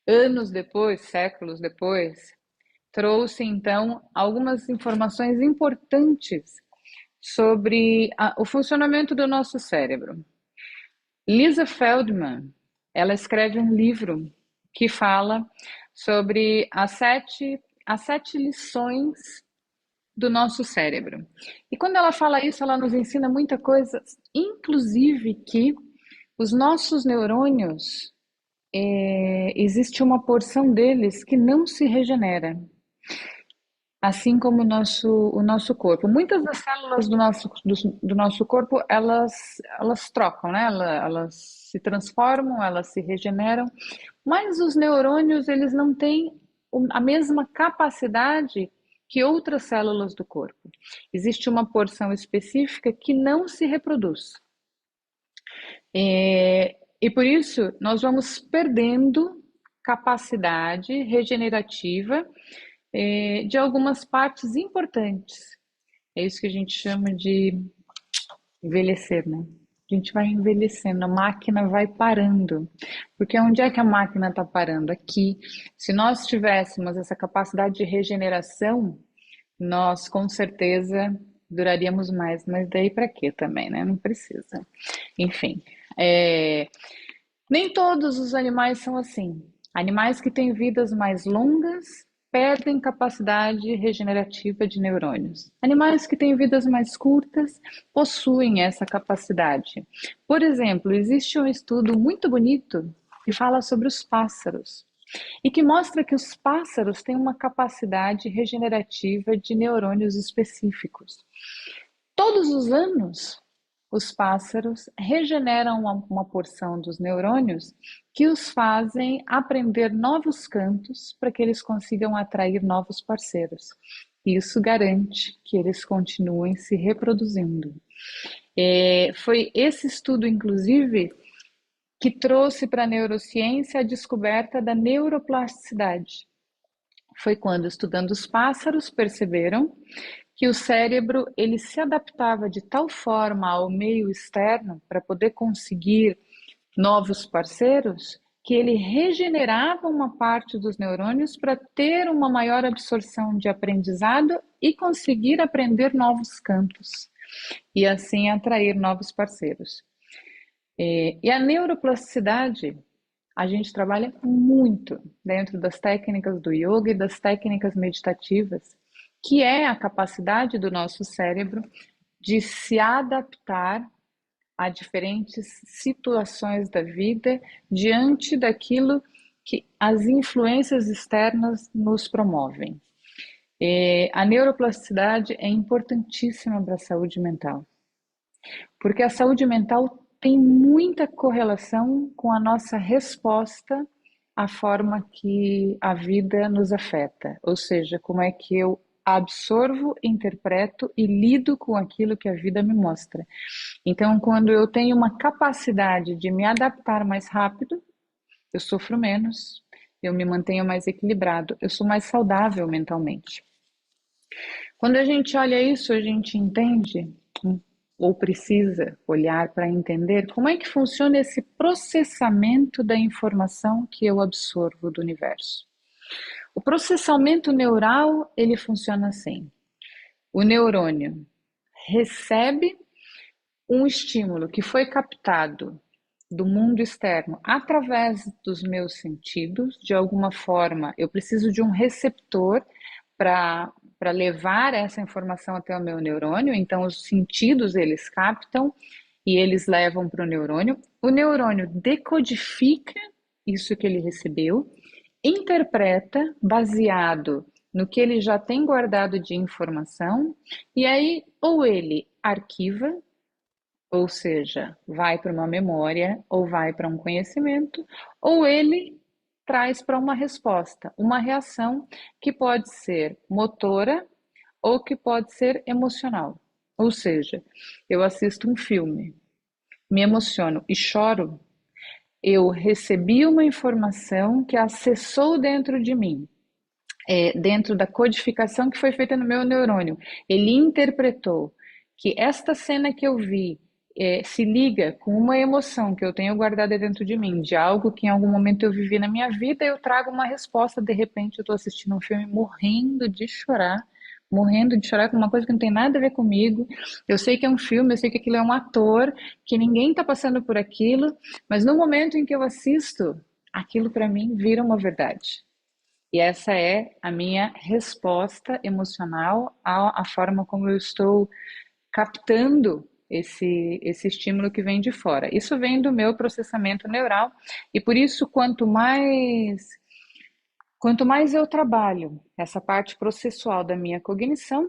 anos depois, séculos depois, trouxe então algumas informações importantes sobre o funcionamento do nosso cérebro. Lisa Feldman, ela escreve um livro que fala sobre as sete lições do nosso cérebro. E quando ela fala isso, ela nos ensina muita coisa, inclusive que os nossos neurônios, existe uma porção deles que não se regenera, assim como o nosso corpo. Muitas das células do nosso corpo, elas trocam, né? Elas se transformam, elas se regeneram, mas os neurônios, eles não têm a mesma capacidade que outras células do corpo. Existe uma porção específica que não se reproduz. E por isso, nós vamos perdendo capacidade regenerativa de algumas partes importantes. É isso que a gente chama de envelhecer, né? A gente vai envelhecendo, a máquina vai parando. Porque onde é que a máquina está parando? Aqui. Se nós tivéssemos essa capacidade de regeneração, nós com certeza duraríamos mais. Mas daí para quê também, né? Não precisa. Enfim, é, nem todos os animais são assim. Animais que têm vidas mais longas perdem capacidade regenerativa de neurônios. Animais que têm vidas mais curtas possuem essa capacidade. Por exemplo, existe um estudo muito bonito que fala sobre os pássaros e que mostra que os pássaros têm uma capacidade regenerativa de neurônios específicos. Todos os anos, os pássaros regeneram uma porção dos neurônios que os fazem aprender novos cantos para que eles consigam atrair novos parceiros. Isso garante que eles continuem se reproduzindo. Foi esse estudo, inclusive, que trouxe para a neurociência a descoberta da neuroplasticidade. Foi quando, estudando os pássaros, perceberam que o cérebro ele se adaptava de tal forma ao meio externo para poder conseguir novos parceiros que ele regenerava uma parte dos neurônios para ter uma maior absorção de aprendizado e conseguir aprender novos campos e assim atrair novos parceiros. E a neuroplasticidade a gente trabalha muito dentro das técnicas do yoga e das técnicas meditativas, que é a capacidade do nosso cérebro de se adaptar a diferentes situações da vida diante daquilo que as influências externas nos promovem. A neuroplasticidade é importantíssima para a saúde mental, porque a saúde mental tem muita correlação com a nossa resposta à forma que a vida nos afeta, ou seja, como é que eu absorvo, interpreto e lido com aquilo que a vida me mostra. Então, quando eu tenho uma capacidade de me adaptar mais rápido, eu sofro menos, eu me mantenho mais equilibrado, eu sou mais saudável mentalmente. Quando a gente olha isso, a gente entende ou precisa olhar para entender como é que funciona esse processamento da informação que eu absorvo do universo. O processamento neural, ele funciona assim. O neurônio recebe um estímulo que foi captado do mundo externo através dos meus sentidos, de alguma forma, eu preciso de um receptor para levar essa informação até o meu neurônio, então os sentidos eles captam e eles levam para o neurônio decodifica isso que ele recebeu, interpreta baseado no que ele já tem guardado de informação, e aí ou ele arquiva, ou seja, vai para uma memória ou vai para um conhecimento, ou ele traz para uma resposta, uma reação que pode ser motora ou que pode ser emocional. Ou seja, eu assisto um filme, me emociono e choro, eu recebi uma informação que acessou dentro de mim, dentro da codificação que foi feita no meu neurônio. Ele interpretou que esta cena que eu vi se liga com uma emoção que eu tenho guardada dentro de mim, de algo que em algum momento eu vivi na minha vida, eu trago uma resposta. De repente, eu estou assistindo um filme morrendo de chorar com uma coisa que não tem nada a ver comigo. Eu sei que é um filme, eu sei que aquilo é um ator, que ninguém está passando por aquilo, mas no momento em que eu assisto, aquilo para mim vira uma verdade. E essa é a minha resposta emocional à forma como eu estou captando esse estímulo que vem de fora. Isso vem do meu processamento neural e por isso quanto mais eu trabalho essa parte processual da minha cognição,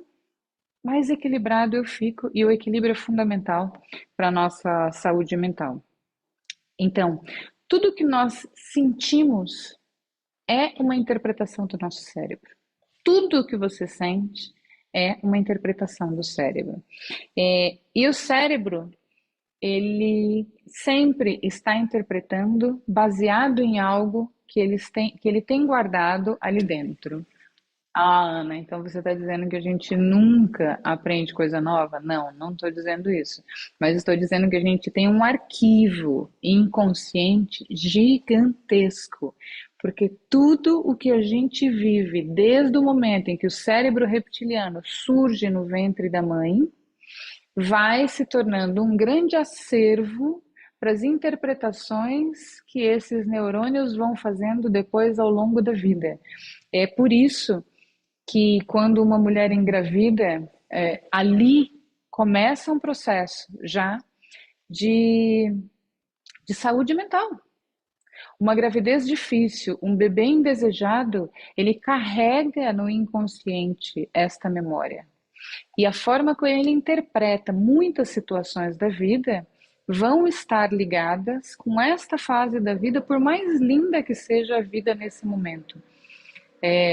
mais equilibrado eu fico e o equilíbrio é fundamental para a nossa saúde mental. Então, tudo que nós sentimos é uma interpretação do nosso cérebro. Tudo o que você sente é uma interpretação do cérebro. E o cérebro, ele sempre está interpretando baseado em algo que ele tem guardado ali dentro. Ah, Ana, então você está dizendo que a gente nunca aprende coisa nova? Não, não estou dizendo isso. Mas estou dizendo que a gente tem um arquivo inconsciente gigantesco. Porque tudo o que a gente vive desde o momento em que o cérebro reptiliano surge no ventre da mãe, vai se tornando um grande acervo para as interpretações que esses neurônios vão fazendo depois ao longo da vida. É por isso que quando uma mulher engravida, ali começa um processo já de, de saúde mental. Uma gravidez difícil, um bebê indesejado, ele carrega no inconsciente esta memória. E a forma como ele interpreta muitas situações da vida vão estar ligadas com esta fase da vida, por mais linda que seja a vida nesse momento.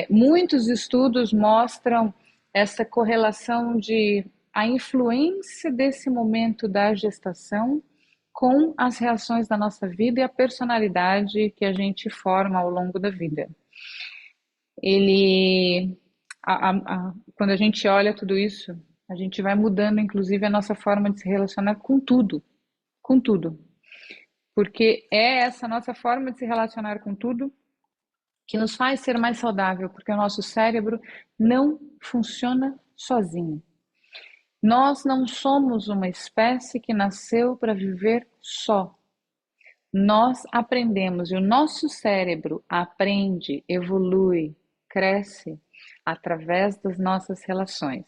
Muitos estudos mostram essa correlação de a influência desse momento da gestação com as reações da nossa vida e a personalidade que a gente forma ao longo da vida. Ele, quando a gente olha tudo isso, a gente vai mudando, inclusive, a nossa forma de se relacionar com tudo, porque é essa nossa forma de se relacionar com tudo que nos faz ser mais saudável, porque o nosso cérebro não funciona sozinho. Nós não somos uma espécie que nasceu para viver só. Nós aprendemos e o nosso cérebro aprende, evolui, cresce através das nossas relações.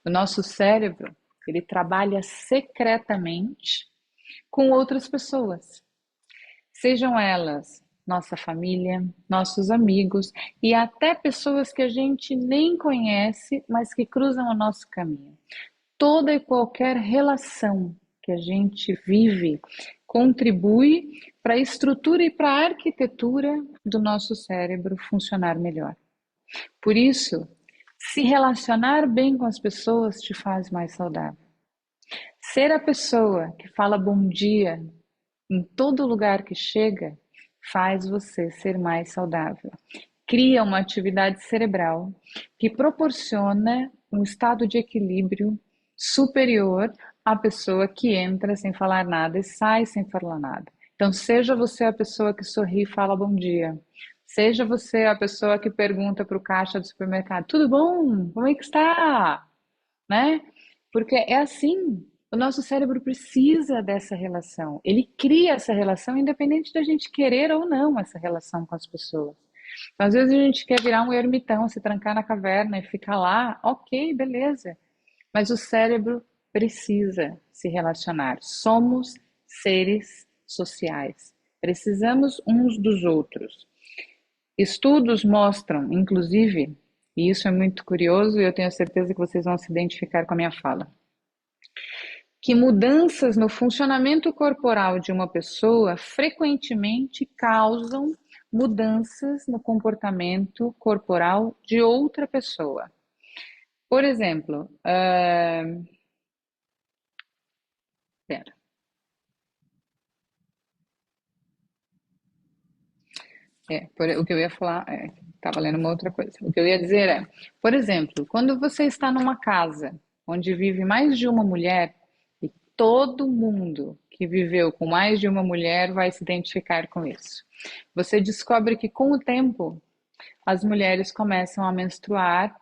O nosso cérebro, ele trabalha secretamente com outras pessoas, sejam elas nossa família, nossos amigos e até pessoas que a gente nem conhece, mas que cruzam o nosso caminho. Toda e qualquer relação que a gente vive contribui para a estrutura e para a arquitetura do nosso cérebro funcionar melhor. Por isso, se relacionar bem com as pessoas te faz mais saudável. Ser a pessoa que fala bom dia em todo lugar que chega faz você ser mais saudável. Cria uma atividade cerebral que proporciona um estado de equilíbrio superior à pessoa que entra sem falar nada e sai sem falar nada. Então, seja você a pessoa que sorri e fala bom dia. Seja você a pessoa que pergunta para o caixa do supermercado: tudo bom? Como é que está? Né? Porque é assim, o nosso cérebro precisa dessa relação. Ele cria essa relação independente da gente querer ou não essa relação com as pessoas. Então, às vezes a gente quer virar um ermitão, se trancar na caverna e ficar lá, ok, beleza. Mas o cérebro precisa se relacionar. Somos seres sociais. Precisamos uns dos outros. Estudos mostram, inclusive, e isso é muito curioso e eu tenho certeza que vocês vão se identificar com a minha fala, que mudanças no funcionamento corporal de uma pessoa frequentemente causam mudanças no comportamento corporal de outra pessoa. Por exemplo, pera, o que eu ia falar, estava lendo uma outra coisa. O que eu ia dizer é, por exemplo, quando você está numa casa onde vive mais de uma mulher, e todo mundo que viveu com mais de uma mulher vai se identificar com isso. Você descobre que com o tempo as mulheres começam a menstruar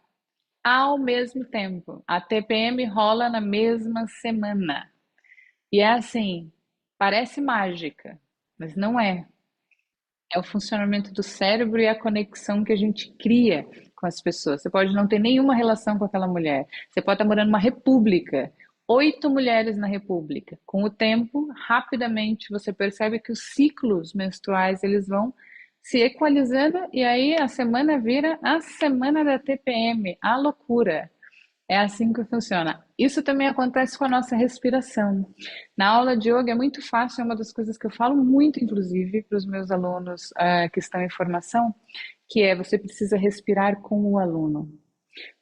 ao mesmo tempo. A TPM rola na mesma semana. E é assim, parece mágica, mas não é. É o funcionamento do cérebro e a conexão que a gente cria com as pessoas. Você pode não ter nenhuma relação com aquela mulher. Você pode estar morando numa república, 8 mulheres na república. Com o tempo, rapidamente você percebe que os ciclos menstruais eles vão se equalizando e aí a semana vira a semana da TPM, a loucura. É assim que funciona. Isso também acontece com a nossa respiração. Na aula de yoga é muito fácil, é uma das coisas que eu falo muito, inclusive, para os meus alunos que estão em formação, que é você precisa respirar com o aluno.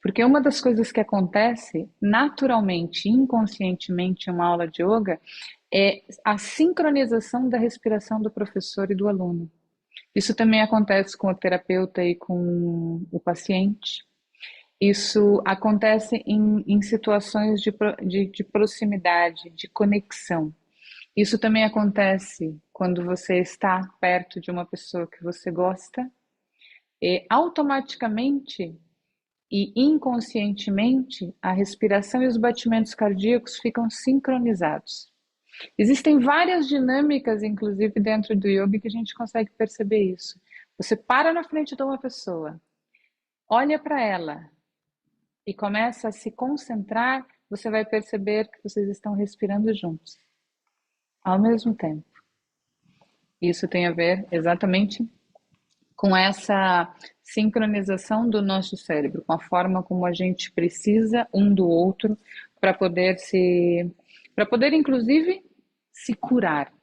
Porque uma das coisas que acontece naturalmente, inconscientemente em uma aula de yoga, é a sincronização da respiração do professor e do aluno. Isso também acontece com o terapeuta e com o paciente. Isso acontece em situações de proximidade, de conexão. Isso também acontece quando você está perto de uma pessoa que você gosta e automaticamente e inconscientemente a respiração e os batimentos cardíacos ficam sincronizados. Existem várias dinâmicas, inclusive dentro do yoga, que a gente consegue perceber isso. Você para na frente de uma pessoa, olha para ela e começa a se concentrar, você vai perceber que vocês estão respirando juntos, ao mesmo tempo. Isso tem a ver exatamente com essa sincronização do nosso cérebro, com a forma como a gente precisa um do outro para poder para poder inclusive se curar.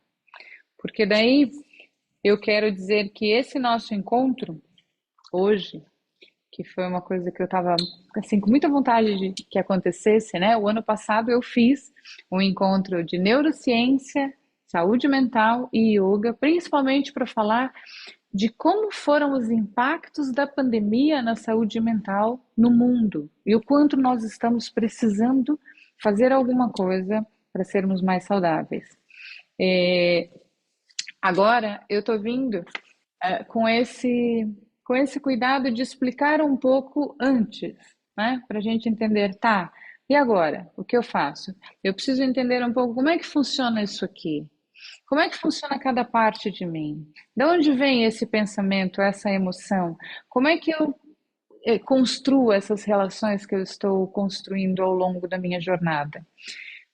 Porque daí eu quero dizer que esse nosso encontro hoje, que foi uma coisa que eu estava assim com muita vontade de que acontecesse, né? O ano passado eu fiz um encontro de neurociência, saúde mental e yoga, principalmente para falar de como foram os impactos da pandemia na saúde mental no mundo e o quanto nós estamos precisando fazer alguma coisa para sermos mais saudáveis. É, agora eu estou vindo com esse cuidado de explicar um pouco antes, né? Para a gente entender, tá, e agora? O que eu faço? Eu preciso entender um pouco como é que funciona isso aqui. Como é que funciona cada parte de mim? De onde vem esse pensamento, essa emoção? Como é que eu construo essas relações que eu estou construindo ao longo da minha jornada?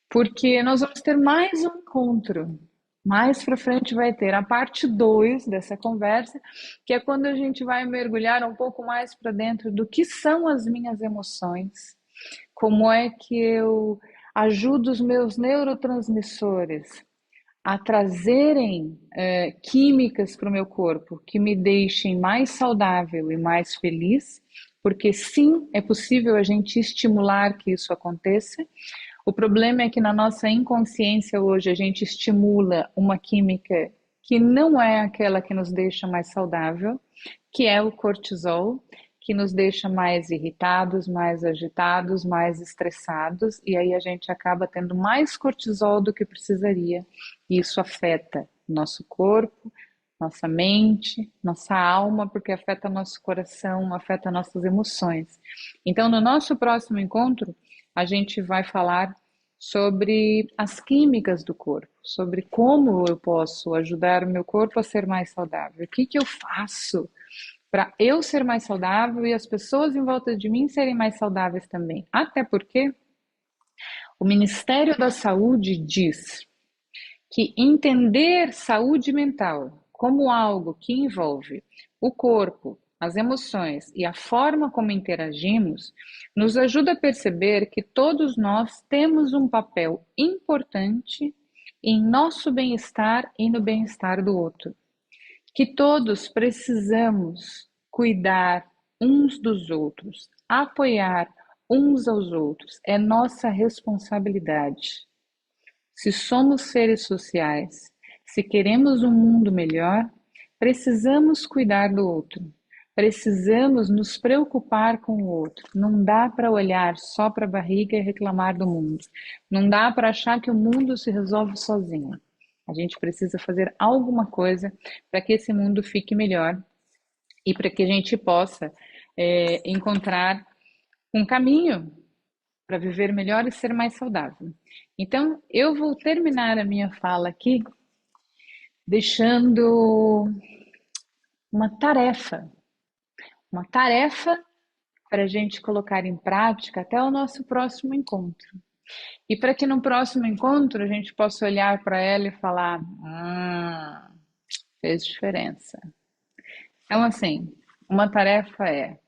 Porque nós vamos ter mais um encontro. Mais para frente vai ter a parte 2 dessa conversa, que é quando a gente vai mergulhar um pouco mais para dentro do que são as minhas emoções, como é que eu ajudo os meus neurotransmissores a trazerem químicas para o meu corpo que me deixem mais saudável e mais feliz, porque sim, é possível a gente estimular que isso aconteça. O problema é que na nossa inconsciência hoje a gente estimula uma química que não é aquela que nos deixa mais saudável, que é o cortisol, que nos deixa mais irritados, mais agitados, mais estressados, e aí a gente acaba tendo mais cortisol do que precisaria. E isso afeta nosso corpo, nossa mente, nossa alma, porque afeta nosso coração, afeta nossas emoções. Então, no nosso próximo encontro, a gente vai falar sobre as químicas do corpo, sobre como eu posso ajudar o meu corpo a ser mais saudável. O que que eu faço para eu ser mais saudável e as pessoas em volta de mim serem mais saudáveis também? Até porque o Ministério da Saúde diz que entender saúde mental como algo que envolve o corpo, as emoções e a forma como interagimos, nos ajuda a perceber que todos nós temos um papel importante em nosso bem-estar e no bem-estar do outro. Que todos precisamos cuidar uns dos outros, apoiar uns aos outros, é nossa responsabilidade. Se somos seres sociais, se queremos um mundo melhor, precisamos cuidar do outro. Precisamos nos preocupar com o outro. Não dá para olhar só para a barriga e reclamar do mundo. Não dá para achar que o mundo se resolve sozinho. A gente precisa fazer alguma coisa para que esse mundo fique melhor e para que a gente possa encontrar um caminho para viver melhor e ser mais saudável. Então, eu vou terminar a minha fala aqui deixando uma tarefa para a gente colocar em prática até o nosso próximo encontro. E para que no próximo encontro a gente possa olhar para ela e falar: fez diferença. Então, assim, uma tarefa é: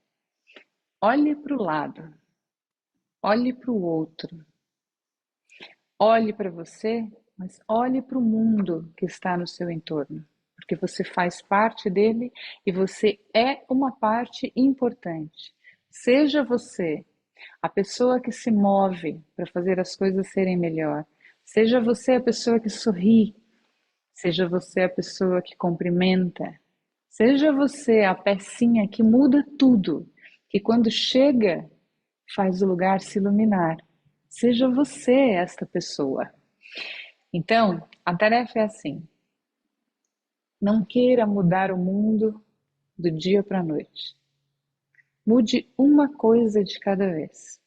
olhe para o lado, olhe para o outro, olhe para você, mas olhe para o mundo que está no seu entorno, porque você faz parte dele e você é uma parte importante. Seja você a pessoa que se move para fazer as coisas serem melhor. Seja você a pessoa que sorri. Seja você a pessoa que cumprimenta. Seja você a pecinha que muda tudo, que quando chega faz o lugar se iluminar. Seja você esta pessoa. Então, a tarefa é assim: não queira mudar o mundo do dia para a noite. Mude uma coisa de cada vez.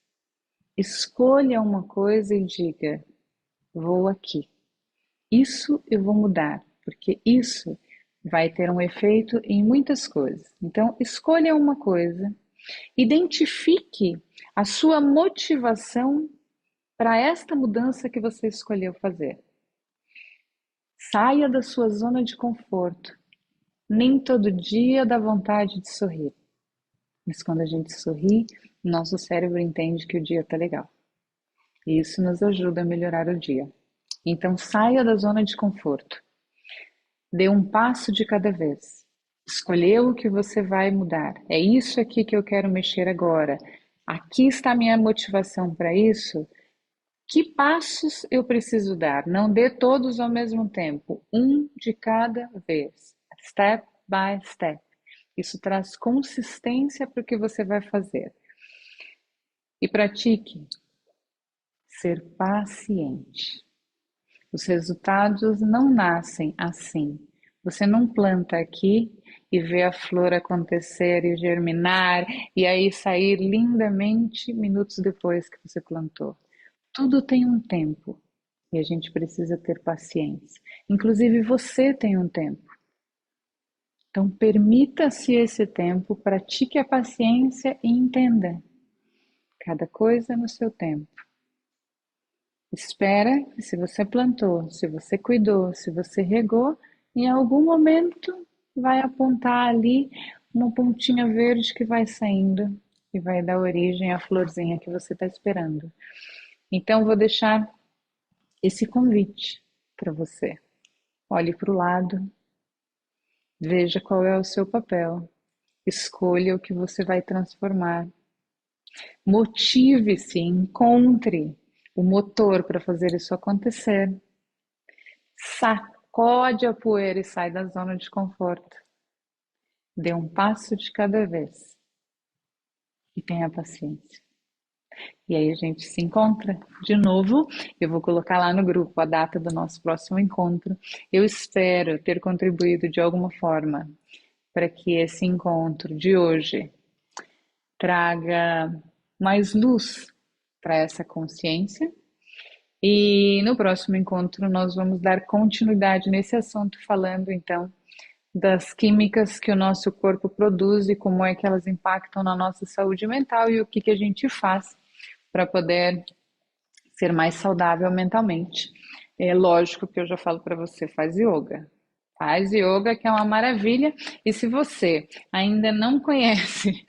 Escolha uma coisa e diga: vou aqui. Isso eu vou mudar, porque isso vai ter um efeito em muitas coisas. Então, escolha uma coisa, identifique a sua motivação para esta mudança que você escolheu fazer. Saia da sua zona de conforto. Nem todo dia dá vontade de sorrir. Mas quando a gente sorri, nosso cérebro entende que o dia está legal. E isso nos ajuda a melhorar o dia. Então saia da zona de conforto. Dê um passo de cada vez. Escolheu o que você vai mudar. É isso aqui que eu quero mexer agora. Aqui está a minha motivação para isso. Que passos eu preciso dar? Não dê todos ao mesmo tempo, um de cada vez, step by step. Isso traz consistência para o que você vai fazer. E pratique ser paciente. Os resultados não nascem assim. Você não planta aqui e vê a flor acontecer e germinar e aí sair lindamente minutos depois que você plantou. Tudo tem um tempo e a gente precisa ter paciência. Inclusive você tem um tempo. Então permita-se esse tempo, pratique a paciência e entenda cada coisa no seu tempo. Espera que se você plantou, se você cuidou, se você regou, em algum momento vai apontar ali uma pontinha verde que vai saindo e vai dar origem à florzinha que você está esperando. Então vou deixar esse convite para você. Olhe para o lado, veja qual é o seu papel, escolha o que você vai transformar. Motive-se, encontre o motor para fazer isso acontecer. Sacode a poeira e sai da zona de conforto. Dê um passo de cada vez e tenha paciência. E aí a gente se encontra de novo. Eu vou colocar lá no grupo a data do nosso próximo encontro. Eu espero ter contribuído de alguma forma para que esse encontro de hoje traga mais luz para essa consciência. E no próximo encontro nós vamos dar continuidade nesse assunto, falando então das químicas que o nosso corpo produz e como é que elas impactam na nossa saúde mental e o que que a gente faz para poder ser mais saudável mentalmente. É lógico que eu já falo para você, faz yoga. Faz yoga, que é uma maravilha. E se você ainda não conhece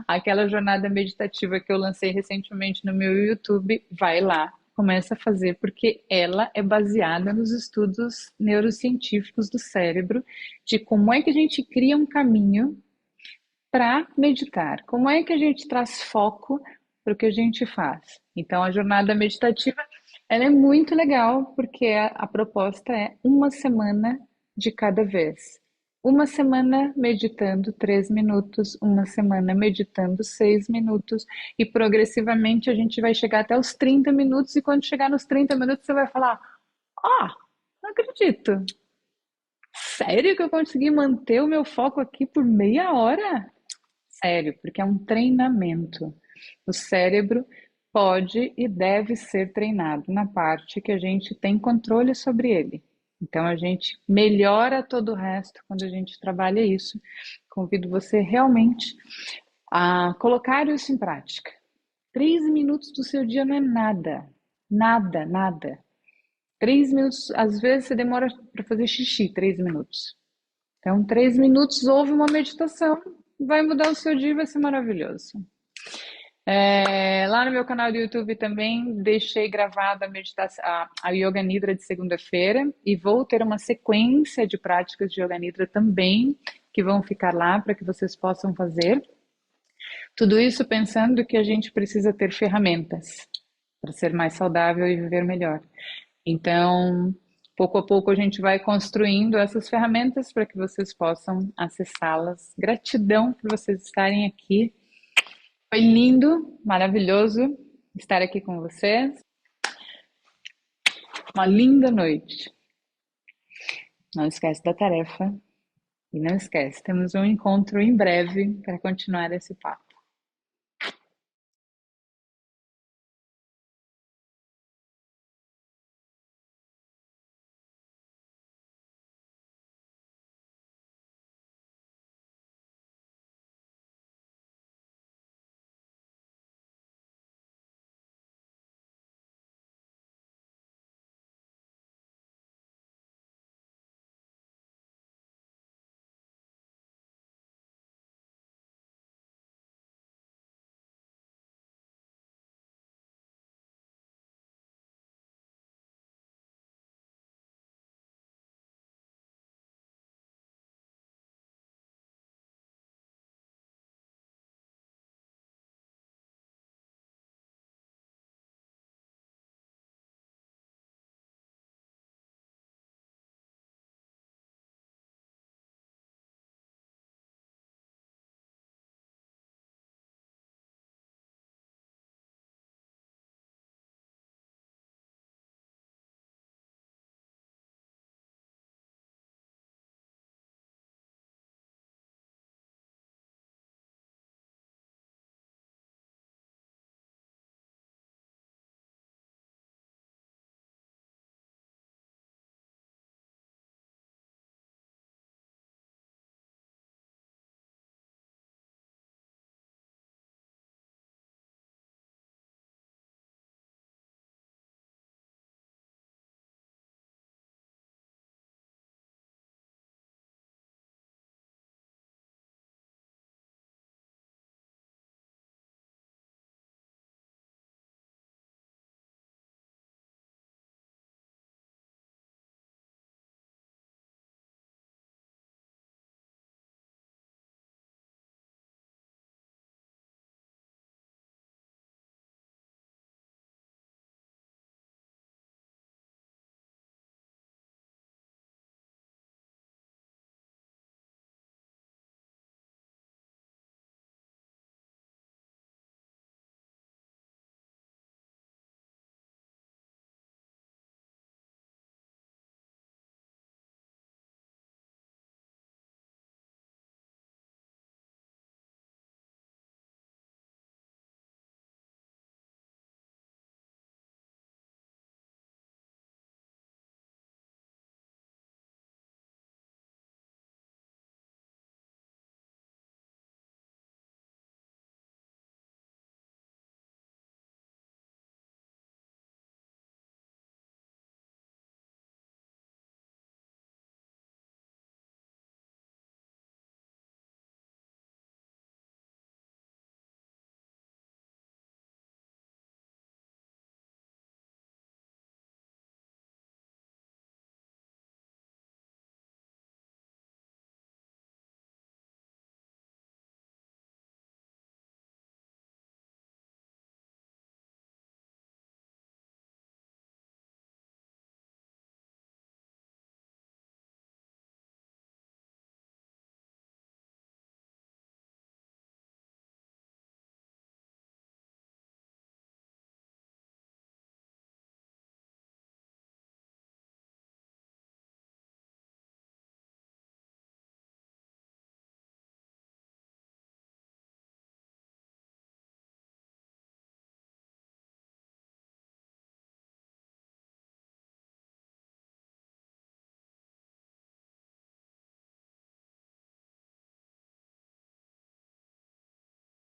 aquela jornada meditativa que eu lancei recentemente no meu YouTube, vai lá, começa a fazer, porque ela é baseada nos estudos neurocientíficos do cérebro, de como é que a gente cria um caminho para meditar, como é que a gente traz foco para o que a gente faz. Então, a jornada meditativa, ela é muito legal, porque a proposta é uma semana de cada vez. Uma semana meditando 3 minutos, uma semana meditando 6 minutos, e progressivamente a gente vai chegar até os 30 minutos, e quando chegar nos 30 minutos você vai falar: ah, não acredito, sério que eu consegui manter o meu foco aqui por meia hora? Sério, porque é um treinamento. O cérebro pode e deve ser treinado na parte que a gente tem controle sobre ele. Então a gente melhora todo o resto quando a gente trabalha isso. Convido você realmente a colocar isso em prática. 3 minutos do seu dia não é nada. Nada, nada. 3 minutos, às vezes você demora para fazer xixi, 3 minutos. Então, 3 minutos, ouve uma meditação, vai mudar o seu dia e vai ser maravilhoso. Lá no meu canal do YouTube também deixei gravada a meditação, a Yoga Nidra de segunda-feira, e vou ter uma sequência de práticas de Yoga Nidra também, que vão ficar lá para que vocês possam fazer. Tudo isso pensando que a gente precisa ter ferramentas para ser mais saudável e viver melhor. Então, pouco a pouco a gente vai construindo essas ferramentas para que vocês possam acessá-las. Gratidão por vocês estarem aqui. Foi lindo, maravilhoso estar aqui com vocês. Uma linda noite. Não esquece da tarefa e não esquece, temos um encontro em breve para continuar esse papo.